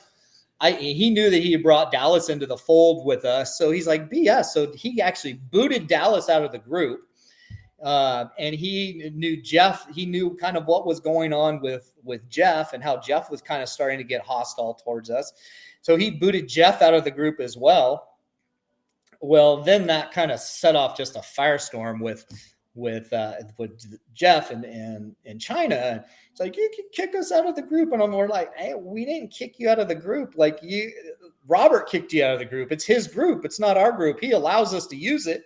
he knew that he had brought Dallas into the fold with us, so he's like, BS. So he actually booted Dallas out of the group, And he knew Jeff. He knew kind of what was going on with Jeff and how Jeff was kind of starting to get hostile towards us. So he booted Jeff out of the group as well. Well, then that kind of set off just a firestorm with Jeff and China. It's like, you can kick us out of the group, and we're like, hey, we didn't kick you out of the group. Like, Robert kicked you out of the group. It's his group. It's not our group. He allows us to use it,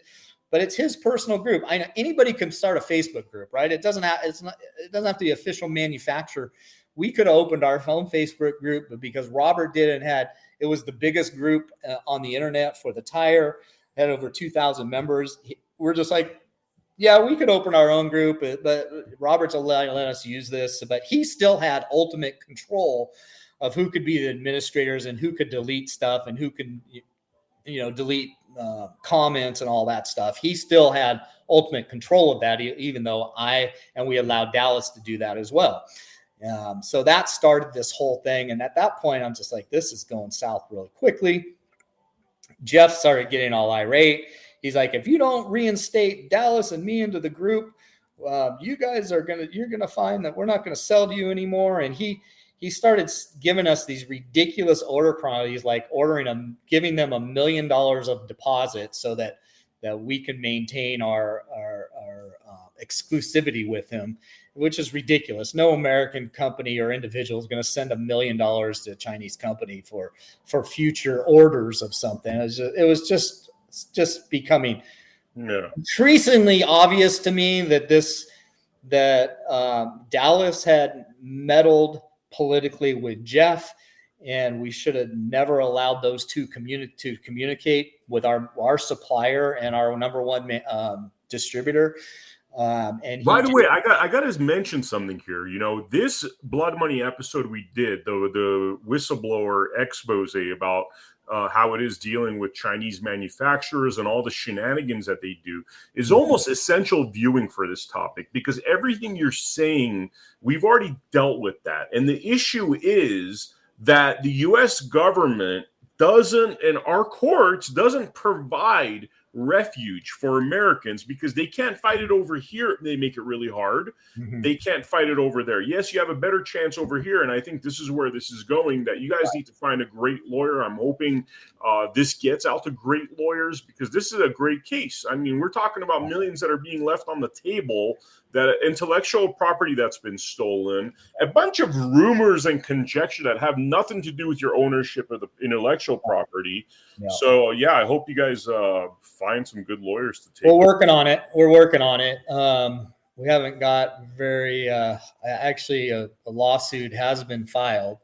but it's his personal group. I know anybody can start a Facebook group, right? It doesn't have to be official manufacturer. We could have opened our own Facebook group, but because Robert did and it was the biggest group on the internet for the tire, had over 2,000 members. We're just like, yeah, we could open our own group, but Robert's let us use this. But he still had ultimate control of who could be the administrators and who could delete stuff and who could, delete comments and all that stuff. He still had ultimate control of that, even though we allowed Dallas to do that as well. So that started this whole thing. And at that point, I'm just like, this is going south really quickly. Jeff started getting all irate. He's like, if you don't reinstate Dallas and me into the group, you guys you're gonna find that we're not gonna sell to you anymore. And he started giving us these ridiculous order quantities, like giving them $1 million of deposit so that we can maintain our exclusivity with him, which is ridiculous. No American company or individual is going to send $1 million to a Chinese company for future orders of something. It was just becoming increasingly obvious to me that Dallas had meddled politically with Jeff, and we should have never allowed those two to communicate with our supplier and our number one distributor. And by the way, I got to mention something here. This Blood Money episode we did, the whistleblower expose about how it is dealing with Chinese manufacturers and all the shenanigans that they do, is almost essential viewing for this topic, because everything you're saying, we've already dealt with that. And the issue is that the U.S. government and our courts doesn't provide refuge for Americans, because they can't fight it over here. They make it really hard. Mm-hmm. They can't fight it over there. Yes, you have a better chance over here, and I think this is where this is going, that you guys need to find a great lawyer. I'm hoping this gets out to great lawyers, because this is a great case. I mean, we're talking about millions that are being left on the table, that intellectual property that's been stolen, a bunch of rumors and conjecture that have nothing to do with your ownership of the intellectual property. Yeah. So, yeah, I hope you guys find some good lawyers to take. We're working on it. We haven't got very actually a lawsuit has been filed.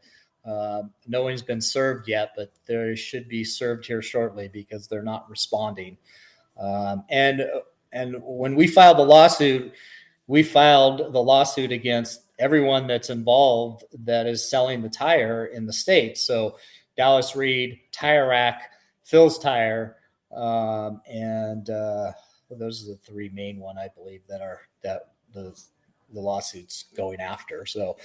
No one's been served yet, but they should be served here shortly, because they're not responding. And when we filed the lawsuit against everyone that's involved that is selling the tire in the States. So Dallas Reed, Tire Rack, Phil's Tire, and those are the three main one, I believe, that the lawsuit's going after. So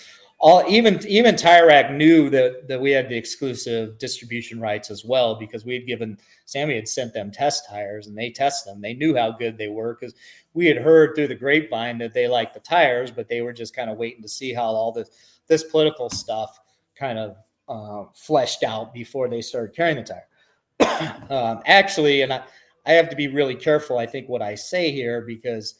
even Tire Rack knew that we had the exclusive distribution rights as well, because Sammy had sent them test tires, and they test them. They knew how good they were, because we had heard through the grapevine that they liked the tires, but they were just kind of waiting to see how all this political stuff kind of fleshed out before they started carrying the tire. Actually, and I have to be really careful, I think, what I say here, because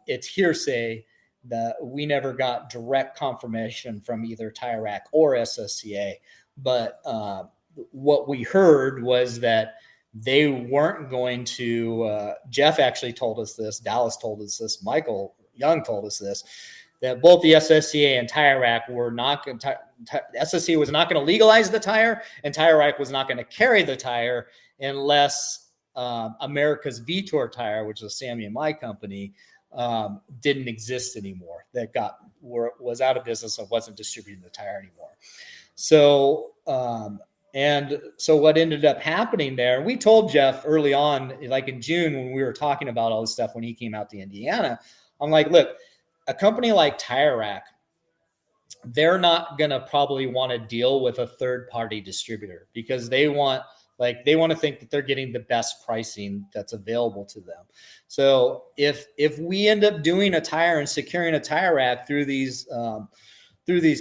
it's hearsay, that we never got direct confirmation from either Tire Rack or SSCA. But what we heard was that they weren't going to, Jeff actually told us this, Dallas told us this, Michael Young told us this, that both the SSCA and Tire Rack were not going to, SSCA was not going to legalize the tire, and Tire Rack was not going to carry the tire unless America's Vitor Tire, which is Sammy and my company, didn't exist anymore. That was out of business and wasn't distributing the tire anymore. So, so what ended up happening there, we told Jeff early on, like in June, when we were talking about all this stuff, when he came out to Indiana, I'm like, look, a company like Tire Rack, they're not going to probably want to deal with a third-party distributor, because they want Like they want to think that they're getting the best pricing that's available to them. So if we end up doing a tire and securing a tire rack through these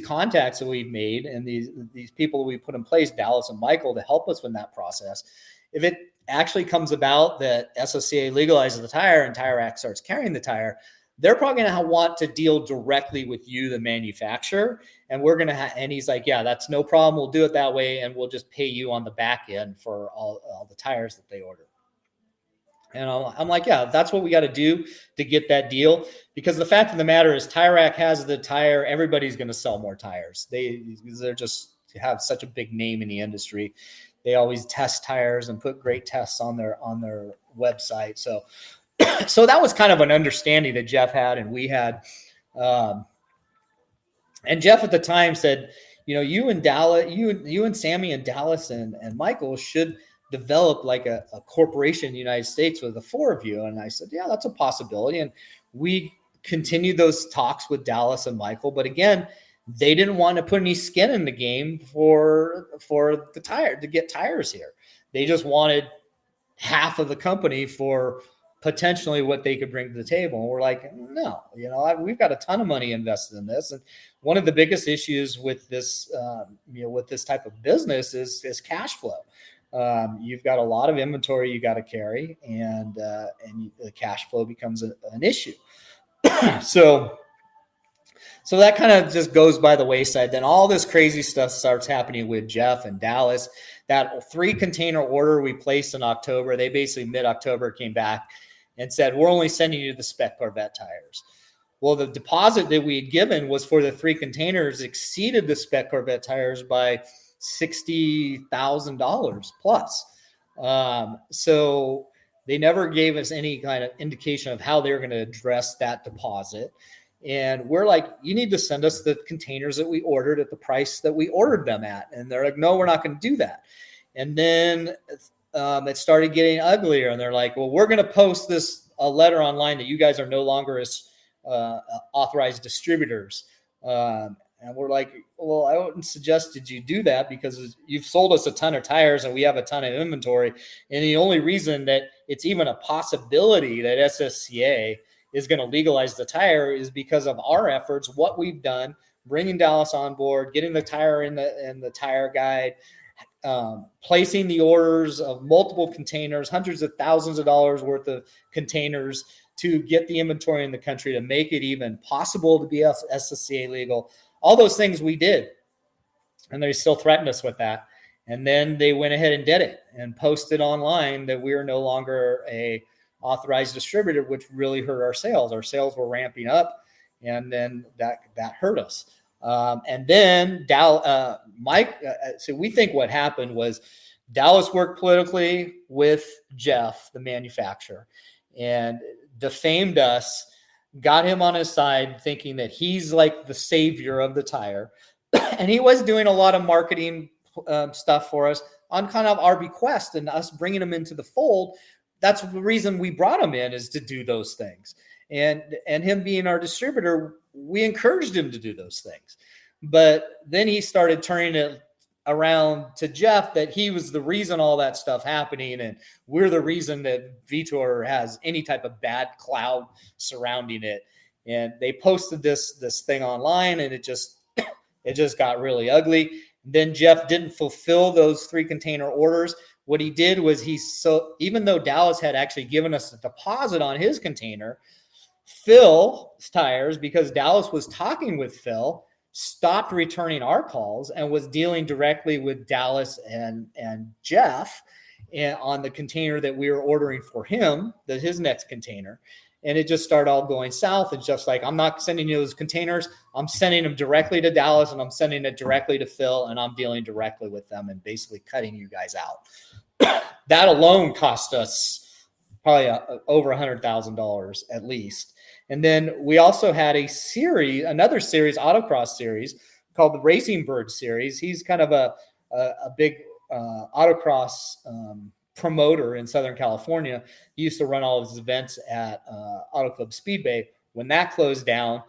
contacts that we've made and these people we put in place, Dallas and Michael, to help us in that process, if it actually comes about that SSCA legalizes the tire and Tire Rack starts carrying the tire, they're probably going to want to deal directly with you, the manufacturer. And we're going to and he's like, yeah, that's no problem. We'll do it that way. And we'll just pay you on the back end for all the tires that they order. And I'm like, yeah, that's what we got to do to get that deal. Because the fact of the matter is Tire Rack has the tire. Everybody's going to sell more tires. They're just have such a big name in the industry. They always test tires and put great tests on their website. So that was kind of an understanding that Jeff had and we had. And Jeff at the time said, you and Dallas, you and Sammy and Dallas and Michael should develop like a corporation in the United States with the four of you. And I said, yeah, that's a possibility. And we continued those talks with Dallas and Michael. But again, they didn't want to put any skin in the game for the tire to get tires here. They just wanted half of the company for potentially what they could bring to the table. And we're like, no, we've got a ton of money invested in this. And one of the biggest issues with this, with this type of business is cash flow. You've got a lot of inventory you got to carry, and the cash flow becomes an issue. So that kind of just goes by the wayside. Then all this crazy stuff starts happening with Jeff and Dallas. That 3-container order we placed in October, they basically mid-October came back and said, we're only sending you the spec Corvette tires. Well, the deposit that we had given was for the 3 containers exceeded the spec Corvette tires by $60,000 plus. So they never gave us any kind of indication of how they were going to address that deposit. And we're like, you need to send us the containers that we ordered at the price that we ordered them at. And they're like, no, we're not going to do that. And then it started getting uglier. And they're like, well, we're going to post a letter online that you guys are no longer as authorized distributors. And we're like, well, I wouldn't suggest that you do that because you've sold us a ton of tires and we have a ton of inventory. And the only reason that it's even a possibility that SSCA is going to legalize the tire is because of our efforts, what we've done, bringing Dallas on board, getting the tire in the tire guide, placing the orders of multiple containers, hundreds of thousands of dollars worth of containers to get the inventory in the country to make it even possible to be SSCA legal. All those things we did, and they still threatened us with that. And then they went ahead and did it and posted online that we are no longer a authorized distributor, which really hurt our sales. Our sales were ramping up, and then that hurt us. And then Mike. So we think what happened was Dallas worked politically with Jeff, the manufacturer, and defamed us. Got him on his side, thinking that he's like the savior of the tire, and he was doing a lot of marketing stuff for us on kind of our bequest and us bringing him into the fold. That's the reason we brought him in, is to do those things. And him being our distributor, we encouraged him to do those things. But then he started turning it around to Jeff that he was the reason all that stuff happening, and we're the reason that Vitor has any type of bad cloud surrounding it. And they posted this thing online, and it just got really ugly. Then Jeff didn't fulfill those 3-container orders. What he did was even though Dallas had actually given us a deposit on his container, Phil's tires, because Dallas was talking with Phil, stopped returning our calls and was dealing directly with Dallas and Jeff on the container that we were ordering for him, his next container. And it just started all going south. And Jeff's like, I'm not sending you those containers. I'm sending them directly to Dallas, and I'm sending it directly to Phil, and I'm dealing directly with them and basically cutting you guys out. That alone cost us probably over $100,000 at least. And then we also had another series, autocross series called the Racing Bird series. He's kind of a big autocross promoter in Southern California. He used to run all of his events at Auto Club Speedway. When that closed down,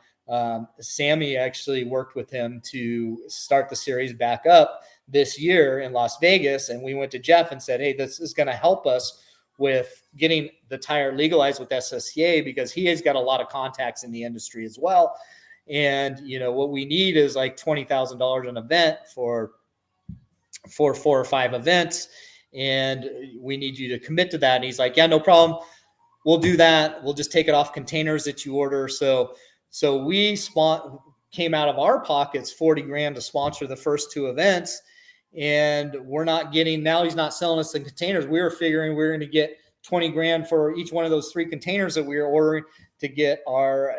Sammy actually worked with him to start the series back up this year in Las Vegas. And we went to Jeff and said, hey, this is going to help us with getting the tire legalized with SSCA, because he has got a lot of contacts in the industry as well. And, what we need is like $20,000 an event for 4 or 5 events. And we need you to commit to that. And he's like, yeah, no problem. We'll do that. We'll just take it off containers that you order. So we came out of our pockets $40,000 to sponsor the first 2 events. And we're not getting, now he's not selling us the containers. We were figuring we were going to get $20,000 for each one of those 3 containers that we were ordering to get our,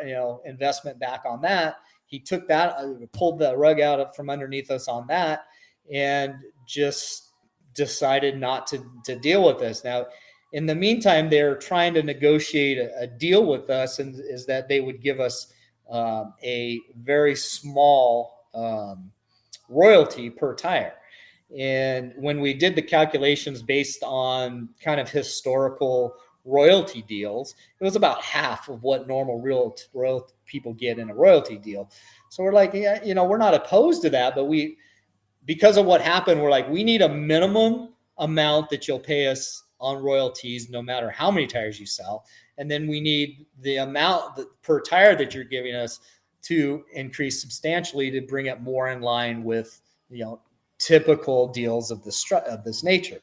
investment back on that. He took that, pulled the rug out from underneath us on that, and just decided not to deal with this. Now, in the meantime, they're trying to negotiate a deal with us, and is that they would give us a very small royalty per tire. And when we did the calculations based on kind of historical royalty deals, it was about half of what normal royalty people get in a royalty deal. So we're like, yeah, we're not opposed to that, but because of what happened, we're like, we need a minimum amount that you'll pay us on royalties, no matter how many tires you sell. And then we need the amount per tire that you're giving us to increase substantially to bring it more in line with, typical deals of this nature.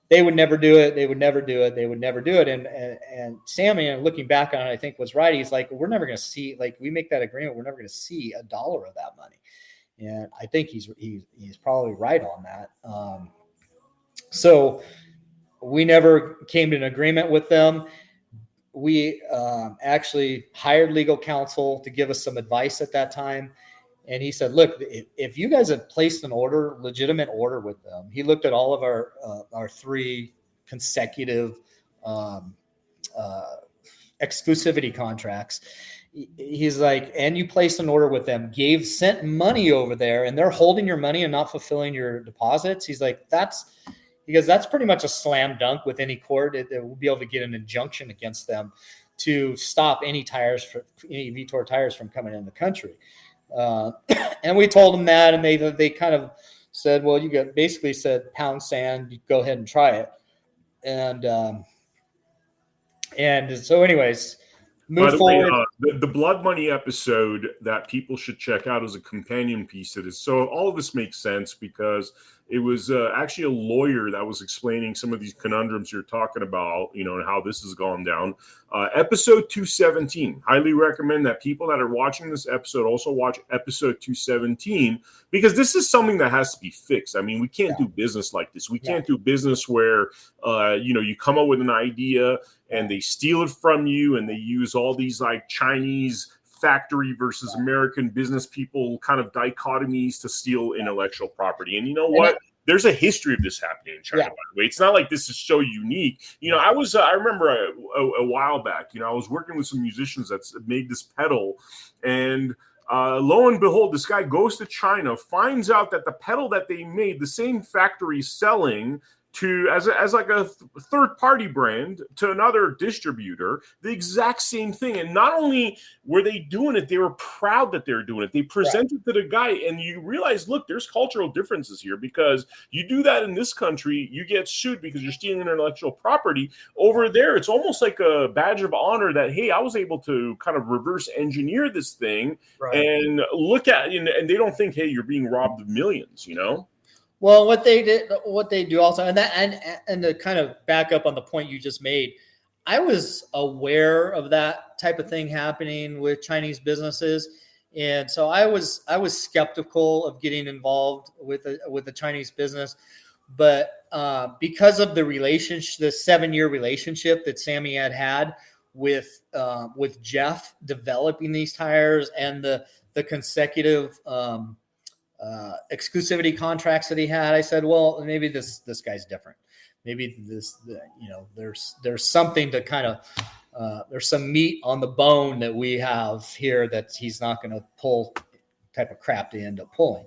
They would never do it. They would never do it. And Sammy, looking back on it, I think was right. He's like, we're never going to see, like, we make that agreement, we're never going to see $1 of that money. And I think he's probably right on that. So we never came to an agreement with them. We actually hired legal counsel to give us some advice at that time. And he said, look, if you guys have placed an legitimate order with them, he looked at all of our 3 consecutive exclusivity contracts. He's like, and you placed an order with them, sent money over there, and they're holding your money and not fulfilling your deposits. He's like, that's pretty much a slam dunk with any court. It will be able to get an injunction against them to stop any Vitor tires from coming in the country. And we told them that, and they kind of said, well, basically said, pound sand, go ahead and try it. And so anyways, move forward. The Blood Money episode that people should check out as a companion piece to this. So all of this makes sense because it was actually a lawyer that was explaining some of these conundrums you're talking about, and how this has gone down. Episode 217. Highly recommend that people that are watching this episode also watch episode 217, because this is something that has to be fixed. I mean, we can't do business like this. We can't do business where, you come up with an idea and they steal it from you, and they use all these like Chinese factory versus American business people kind of dichotomies to steal intellectual property. And you know what? There's a history of this happening in China, by the way. It's not like this is so unique. I remember a while back, I was working with some musicians that made this pedal, and lo and behold, this guy goes to China, finds out that the pedal that they made, the same factory selling to as like a third-party brand to another distributor, the exact same thing. And not only were they doing it, they were proud that they were doing it. They presented to the guy, and you realize, look, there's cultural differences here, because you do that in this country, you get sued because you're stealing intellectual property. Over there, it's almost like a badge of honor that, hey, I was able to kind of reverse engineer this thing, and look at, and they don't think, hey, you're being robbed of millions, Well, what they do also, and to kind of back up on the point you just made, I was aware of that type of thing happening with Chinese businesses, and so I was skeptical of getting involved with the Chinese business, but because of the relationship, the 7-year relationship that Sammy had with Jeff developing these tires, and the consecutive exclusivity contracts that he had, I said, well, maybe this guy's different. Maybe there's something to kind of there's some meat on the bone that we have here that he's not going to pull type of crap to end up pulling.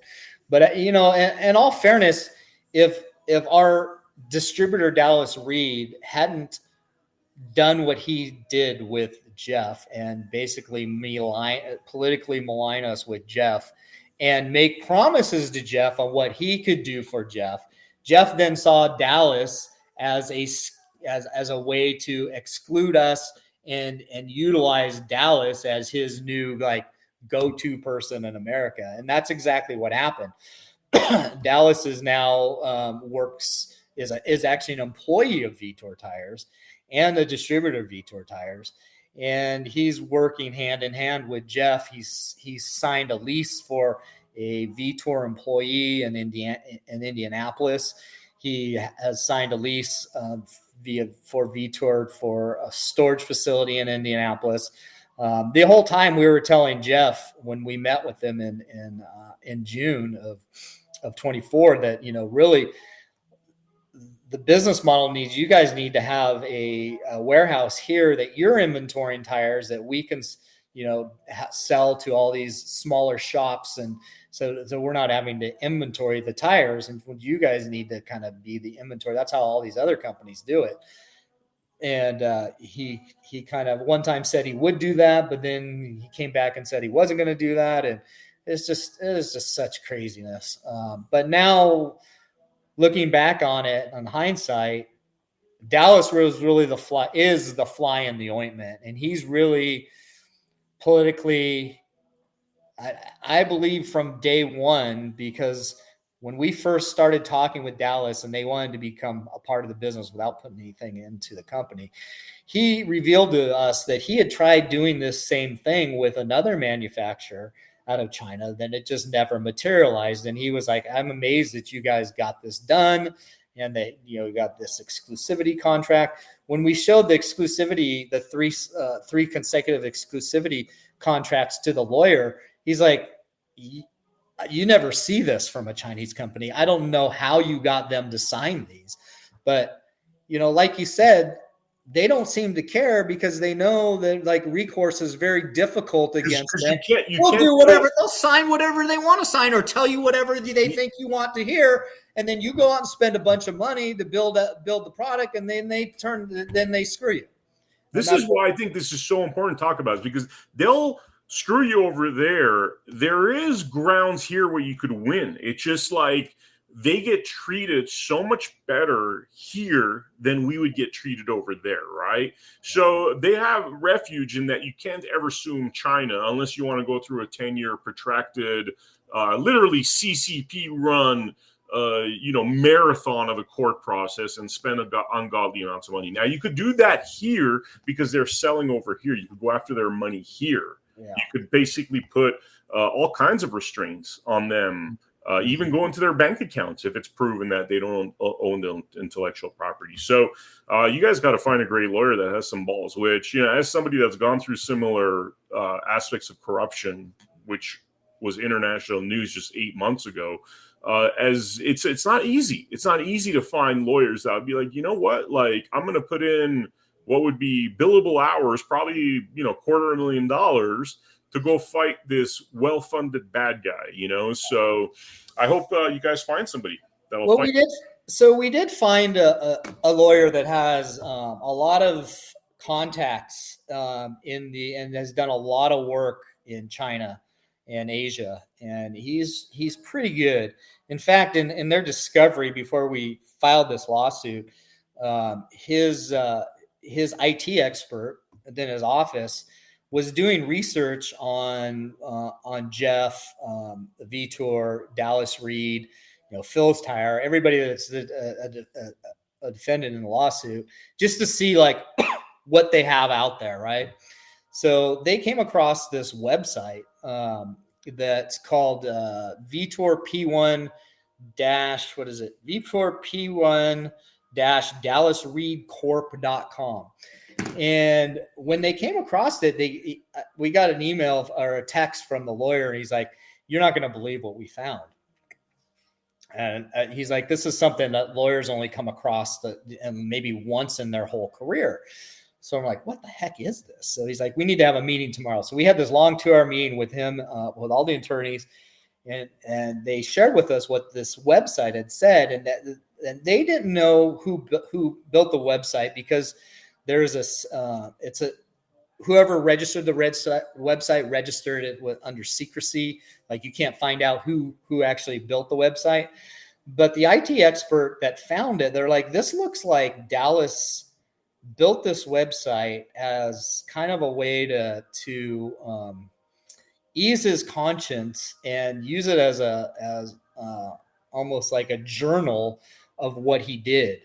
But in all fairness, if our distributor Dallas Reed hadn't done what he did with Jeff and basically politically malign us with Jeff, and make promises to Jeff on what he could do for Jeff. Jeff then saw Dallas as a way to exclude us and utilize Dallas as his new like go-to person in America. And that's exactly what happened. Dallas is now is actually an employee of Vitor Tires and a distributor of Vitor Tires. And he's working hand in hand with Jeff. He's signed a lease for a Vitor employee in Indianapolis. He has signed a lease for Vitor for a storage facility in Indianapolis. The whole time we were telling Jeff when we met with him in June of 24 that, you know, really the business model you guys need to have a warehouse here that you're inventorying tires that we can, you know, sell to all these smaller shops. And so we're not having to inventory the tires, and you guys need to kind of be the inventory. That's how all these other companies do it. And he kind of one time said he would do that, but then he came back and said he wasn't going to do that. And it is just such craziness. But now looking back on it, on hindsight, Dallas was really the fly in the ointment. And he's really politically, I believe from day one, because when we first started talking with Dallas and they wanted to become a part of the business without putting anything into the company, he revealed to us that he had tried doing this same thing with another manufacturer out of China, then it just never materialized. And he was like, I'm amazed that you guys got this done and that, you know, you got this exclusivity contract. When we showed the exclusivity, the three consecutive exclusivity contracts to the lawyer, he's like, you never see this from a Chinese company. I don't know how you got them to sign these, but, you know, like you said, they don't seem to care because they know that like recourse is very difficult against them. They'll do whatever. They'll sign whatever they want to sign or tell you whatever they think you want to hear. And then you go out and spend a bunch of money to build the product, and then they screw you. This is why I think this is so important to talk about, is because they'll screw you over there. There is grounds here where you could win. It's just like they get treated so much better here than we would get treated over there, right? So they have refuge in that you can't ever sue China unless you want to go through a 10-year protracted, literally CCP run, marathon of a court process and spend ungodly amounts of money. Now, you could do that here because they're selling over here. You could go after their money here. Yeah. You could basically put all kinds of restraints on them. Even go into their bank accounts if it's proven that they don't own the intellectual property. So you guys got to find a great lawyer that has some balls, which, you know, as somebody that's gone through similar aspects of corruption, which was international news just 8 months ago, as it's not easy. It's not easy to find lawyers that would be like, you know what, like I'm going to put in what would be billable hours, probably, you know, $250,000 to go fight this well-funded bad guy, you know? So I hope you guys find somebody that'll fight. We did find a lawyer that has a lot of contacts and has done a lot of work in China and Asia. And he's pretty good. In fact, in their discovery, before we filed this lawsuit, his IT expert in his office was doing research on Jeff, Vitor, Dallas Reed, you know, Phil's Tire, everybody that's a defendant in the lawsuit, just to see like what they have out there, right? So they came across this website that's called Vitor P1 dash, what is it? Vitor P1 dash DallasReedCorp.com. And when they came across it, we got an email or a text from the lawyer. And he's like, you're not going to believe what we found. And he's like, this is something that lawyers only come across maybe once in their whole career. So I'm like, what the heck is this? So he's like, we need to have a meeting tomorrow. So we had this long 2-hour meeting with him, with all the attorneys. And they shared with us what this website had said. And they didn't know who built the website, because there's whoever registered the website registered it under secrecy. Like you can't find out who actually built the website. But the IT expert that found it, they're like, this looks like Dallas built this website as kind of a way to ease his conscience and use it as almost like a journal of what he did.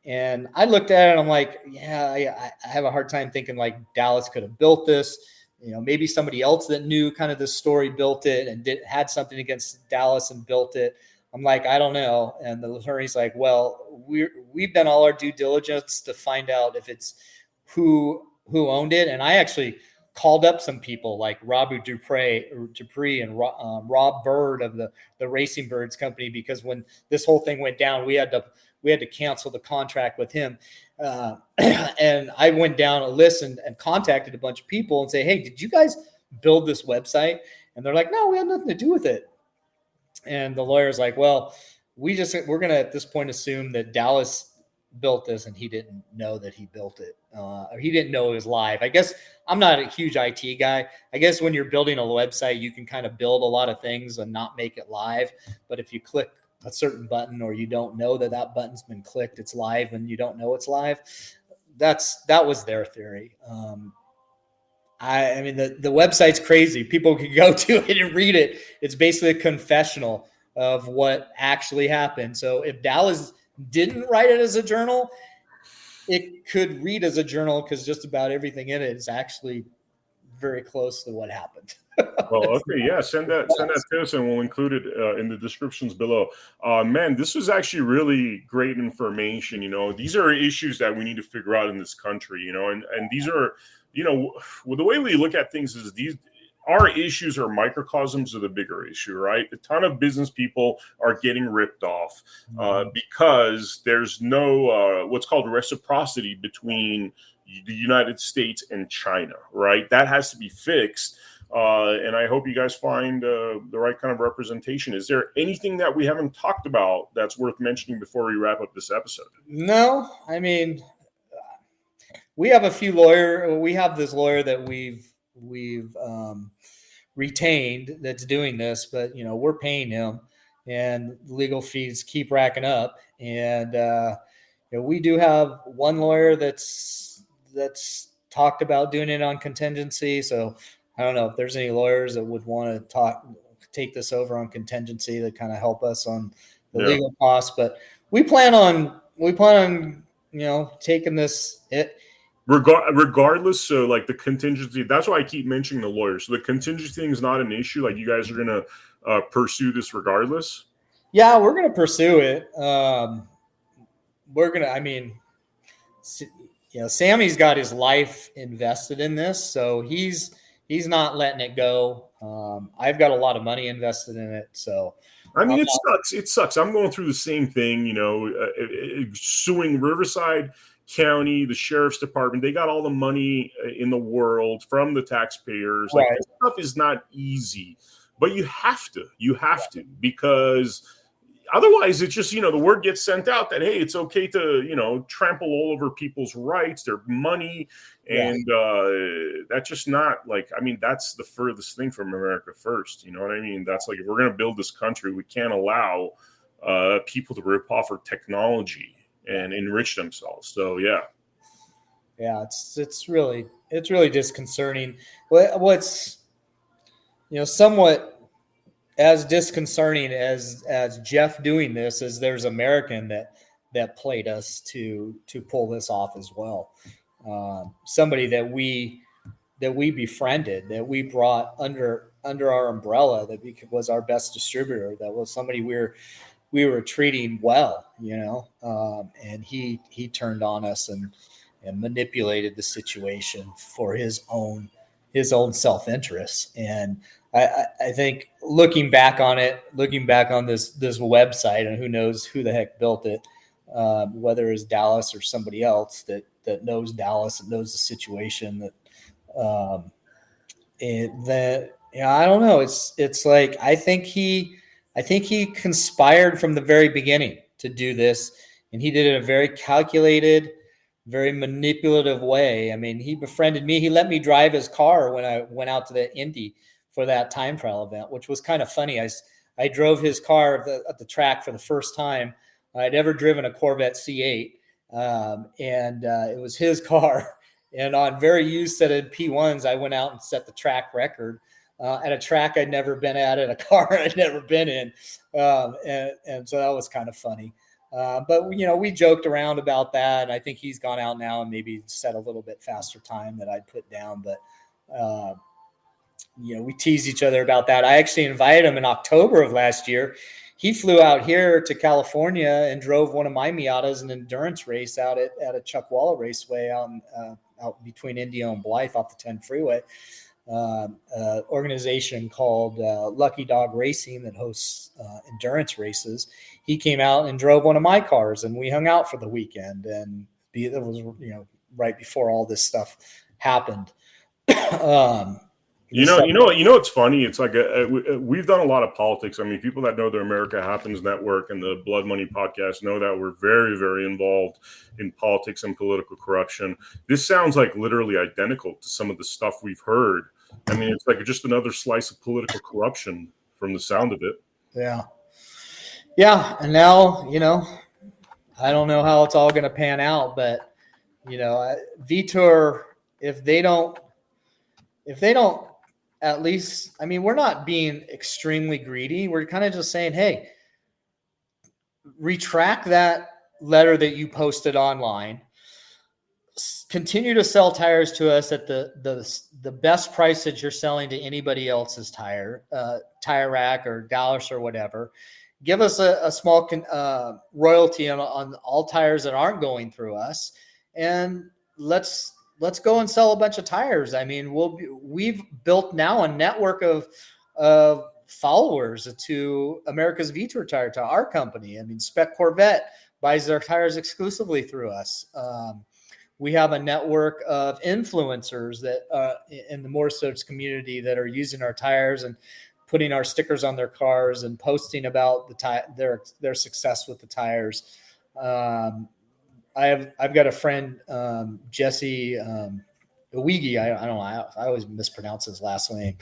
And I looked at it and I'm like, yeah, I have a hard time thinking like Dallas could have built this. Maybe somebody else that knew kind of this story built it and had something against Dallas and built it. I'm like, I don't know. And the attorney's like, well, we've done all our due diligence to find out if it's who owned it. And I actually called up some people like Robbie Dupree and Rob Bird of the Racing Birds company, because when this whole thing went down, we had to cancel the contract with him. And I went down a list and contacted a bunch of people and say, hey, did you guys build this website? And they're like, no, we had nothing to do with it. And the lawyer's like, well, we're going to at this point assume that Dallas built this and he didn't know that he built it. Or he didn't know it was live. I guess I'm not a huge IT guy. I guess when you're building a website, you can kind of build a lot of things and not make it live. But if you click a certain button or you don't know that button's been clicked, it's live and you don't know it's live. That was their theory. I mean, the website's crazy. People can go to it and read it. It's basically a confessional of what actually happened. So if Dallas didn't write it as a journal, it could read as a journal because just about everything in it is actually very close to what happened. Well, okay, yeah, send that to us, and we'll include it in the descriptions below. Man, this was actually really great information. These are issues that we need to figure out in this country. And these are, the way we look at things is our issues are microcosms of the bigger issue, right? A ton of business people are getting ripped off because there's no what's called reciprocity between the United States and China, right? That has to be fixed. And I hope you guys find the right kind of representation. Is there anything that we haven't talked about that's worth mentioning before we wrap up this episode? No, I mean, we have this lawyer that we've retained that's doing this, but we're paying him, and legal fees keep racking up. And we do have one lawyer that's talked about doing it on contingency. So I don't know if there's any lawyers that would want to take this over on contingency to kind of help us on the legal costs. But we plan on taking this regardless. So like the contingency, that's why I keep mentioning the lawyers. So the contingency thing is not an issue. Like you guys are going to pursue this regardless. Yeah, we're going to pursue it. Sammy's got his life invested in this, so he's not letting it go. I've got a lot of money invested in it, so I mean, it sucks. I'm going through the same thing. Suing Riverside County, the sheriff's department. They got all the money in the world from the taxpayers. Like, this stuff is not easy, but you have to because otherwise it's just, the word gets sent out that, hey, it's okay to, trample all over people's rights, their money. And that's just not that's the furthest thing from America first. You know what I mean? That's like, if we're going to build this country, we can't allow people to rip off our technology and enrich themselves. So, yeah. Yeah, it's really disconcerting. What's, somewhat as disconcerting as Jeff doing this is there's American that played us to pull this off as well. Somebody that we befriended, that we brought under our umbrella, that was our best distributor, that was somebody we were treating well, and he turned on us and manipulated the situation for his own self-interest. And I think looking back on this website, and who knows who the heck built it, whether it's Dallas or somebody else that knows Dallas and knows the situation, I don't know. It's like, I think he conspired from the very beginning to do this, and he did it in a very calculated very manipulative way. I mean, he befriended me. He let me drive his car when I went out to the Indy for that time trial event, which was kind of funny. I drove his car at the track for the first time I'd ever driven a Corvette C8. And it was his car. And on very used set of P1s, I went out and set the track record at a track I'd never been at a car I'd never been in. And so that was kind of funny. But, we joked around about that. And I think he's gone out now and maybe set a little bit faster time that I'd put down. But, we tease each other about that. I actually invited him in October of last year. He flew out here to California and drove one of my Miatas, an endurance race out at a Chuckwalla Raceway out between Indio and Blythe off the 10 freeway. Organization called Lucky Dog Racing that hosts endurance races. He came out and drove one of my cars, and we hung out for the weekend. And it was right before all this stuff happened. It's funny. It's like we've done a lot of politics. I mean, people that know the America Happens Network and the Blood Money podcast know that we're very, very involved in politics and political corruption. This sounds like literally identical to some of the stuff we've heard. I mean, it's like just another slice of political corruption from the sound of it. Yeah. Yeah. And now, I don't know how it's all going to pan out, but, Vitor, if they don't at least, I mean, we're not being extremely greedy. We're kind of just saying, hey, retract that letter that you posted online. Continue to sell tires to us at the best price that you're selling to anybody else's tire rack or Dallas or whatever. Give us a small royalty on all tires that aren't going through us, and let's go and sell a bunch of tires. I mean, we've built now a network of followers to America's Vitor Tire, to our company. I mean, Spec Corvette buys their tires exclusively through us. We have a network of influencers that in the motorsports community that are using our tires and putting our stickers on their cars and posting about their success with the tires. I've got a friend, Jesse Uwigi. I don't know. I always mispronounce his last name.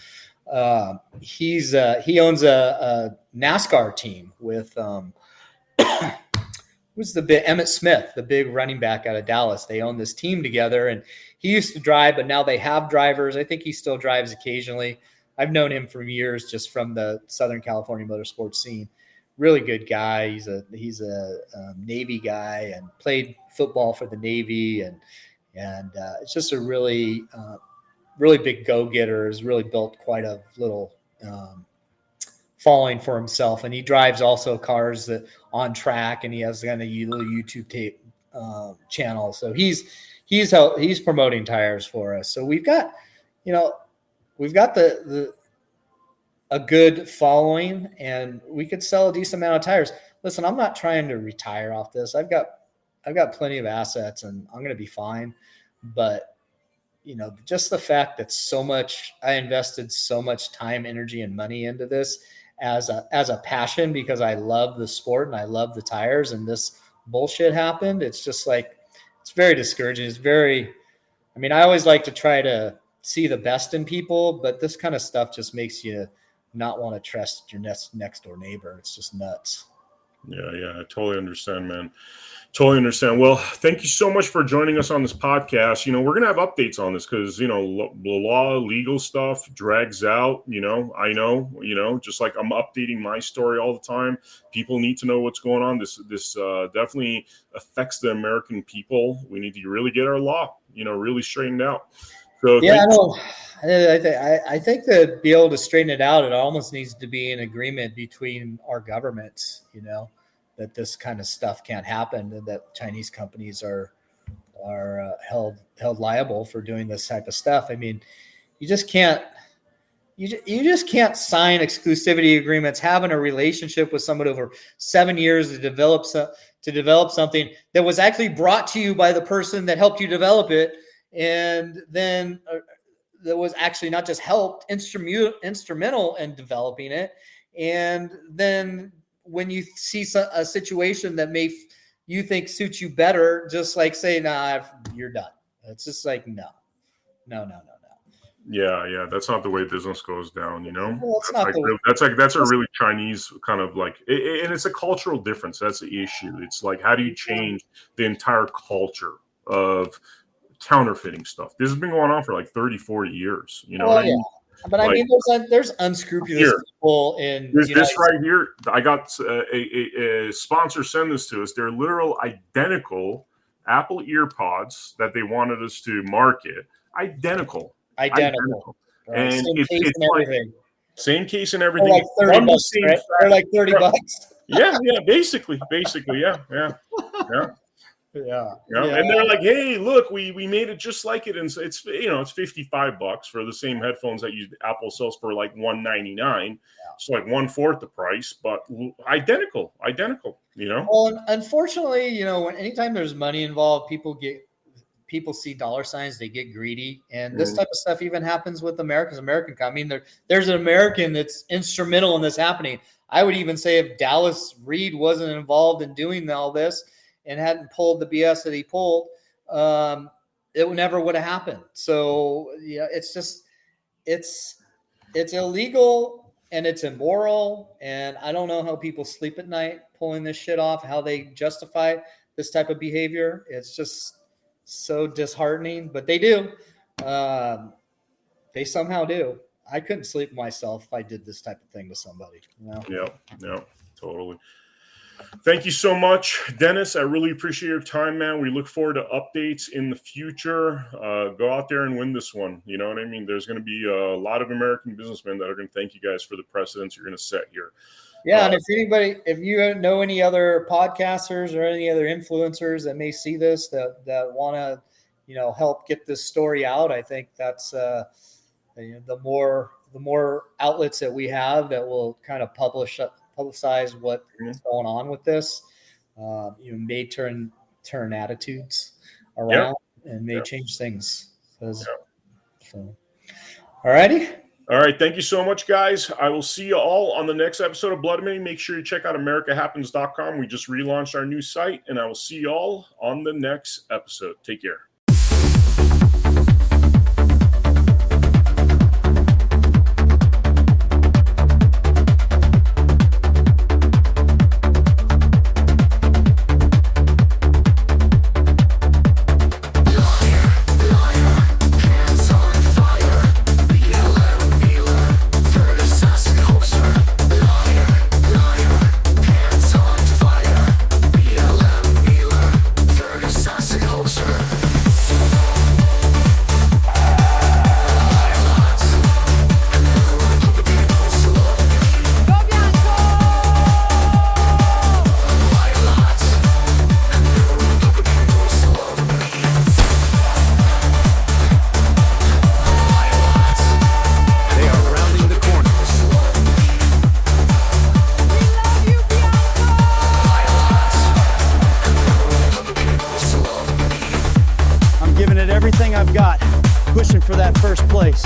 He owns a NASCAR team with who's the big Emmett Smith, the big running back out of Dallas. They own this team together, and he used to drive, but now they have drivers. I think he still drives occasionally. I've known him for years, just from the Southern California motorsports scene. Really good guy. He's a Navy guy and played football for the Navy, and it's just a really big go-getter. Has really built quite a little following for himself, and he drives also cars that on track, and he has kind of a little YouTube tape channel. So he's promoting tires for us. So we've got a good following, and we could sell a decent amount of tires. Listen, I'm not trying to retire off this. I've got plenty of assets, and I'm going to be fine. But, just the fact that I invested so much time, energy, and money into this as a passion, because I love the sport and I love the tires, and this bullshit happened. It's just like, it's very discouraging. I always like to try to see the best in people, but this kind of stuff just makes you not want to trust your next door neighbor. It's just nuts. Yeah, I totally understand, man. Totally understand. Well, thank you so much for joining us on this podcast. We're going to have updates on this because, the law, legal stuff drags out. I know, just like I'm updating my story all the time. People need to know what's going on. This definitely affects the American people. We need to really get our law, really straightened out. So yeah, I think to be able to straighten it out, it almost needs to be an agreement between our governments, that this kind of stuff can't happen, and that Chinese companies are held liable for doing this type of stuff. I mean, you just can't sign exclusivity agreements, having a relationship with someone over 7 years to develop something that was actually brought to you by the person that helped you develop it. And then that was actually not just helped, instrumental in developing it. And then when you see a situation that may you think suits you better, just like say, nah, you're done. It's just like, no. Yeah, that's not the way business goes down, Well, it's not that's a really Chinese kind of like, and it's a cultural difference. That's the issue. It's like, how do you change the entire culture of counterfeiting stuff? This has been going on for like 30, 40 years. You know what I mean? But like, I mean, there's unscrupulous people in this right here. I got a sponsor send this to us. They're literal identical Apple EarPods that they wanted us to market. Identical. Right. And it's like same case and everything. They're like $30, right? They're like $30. Yeah, basically, yeah. And they're like, hey, look, we made it just like it, and it's it's $55 for the same headphones that Apple sells for like $199, so like 1/4 the price, but identical. Well, unfortunately, when anytime there's money involved, people see dollar signs, they get greedy, and this type of stuff even happens with American. I mean, there's an American that's instrumental in this happening. I would even say if Dallas Reed wasn't involved in doing all this and hadn't pulled the BS that he pulled, it never would have happened. So it's illegal and it's immoral, and I don't know how people sleep at night pulling this shit off, how they justify this type of behavior. It's just so disheartening, but they do. They somehow do. I couldn't sleep myself if I did this type of thing to somebody. Yeah, totally. Thank you so much, Dennis. I really appreciate your time, man. We look forward to updates in the future. Go out there and win this one. You know what I mean? There's going to be a lot of American businessmen that are going to thank you guys for the precedents you're going to set here. Yeah, and if you know any other podcasters or any other influencers that may see this that want to, help get this story out, I think that's the more outlets that we have that will kind of publicize what's going on with this, may turn attitudes around and may change things. So, all righty. All right. Thank you so much, guys. I will see you all on the next episode of Blood Money. Make sure you check out AmericaHappens.com. We just relaunched our new site, and I will see you all on the next episode. Take care. Everything I've got, pushing for that first place.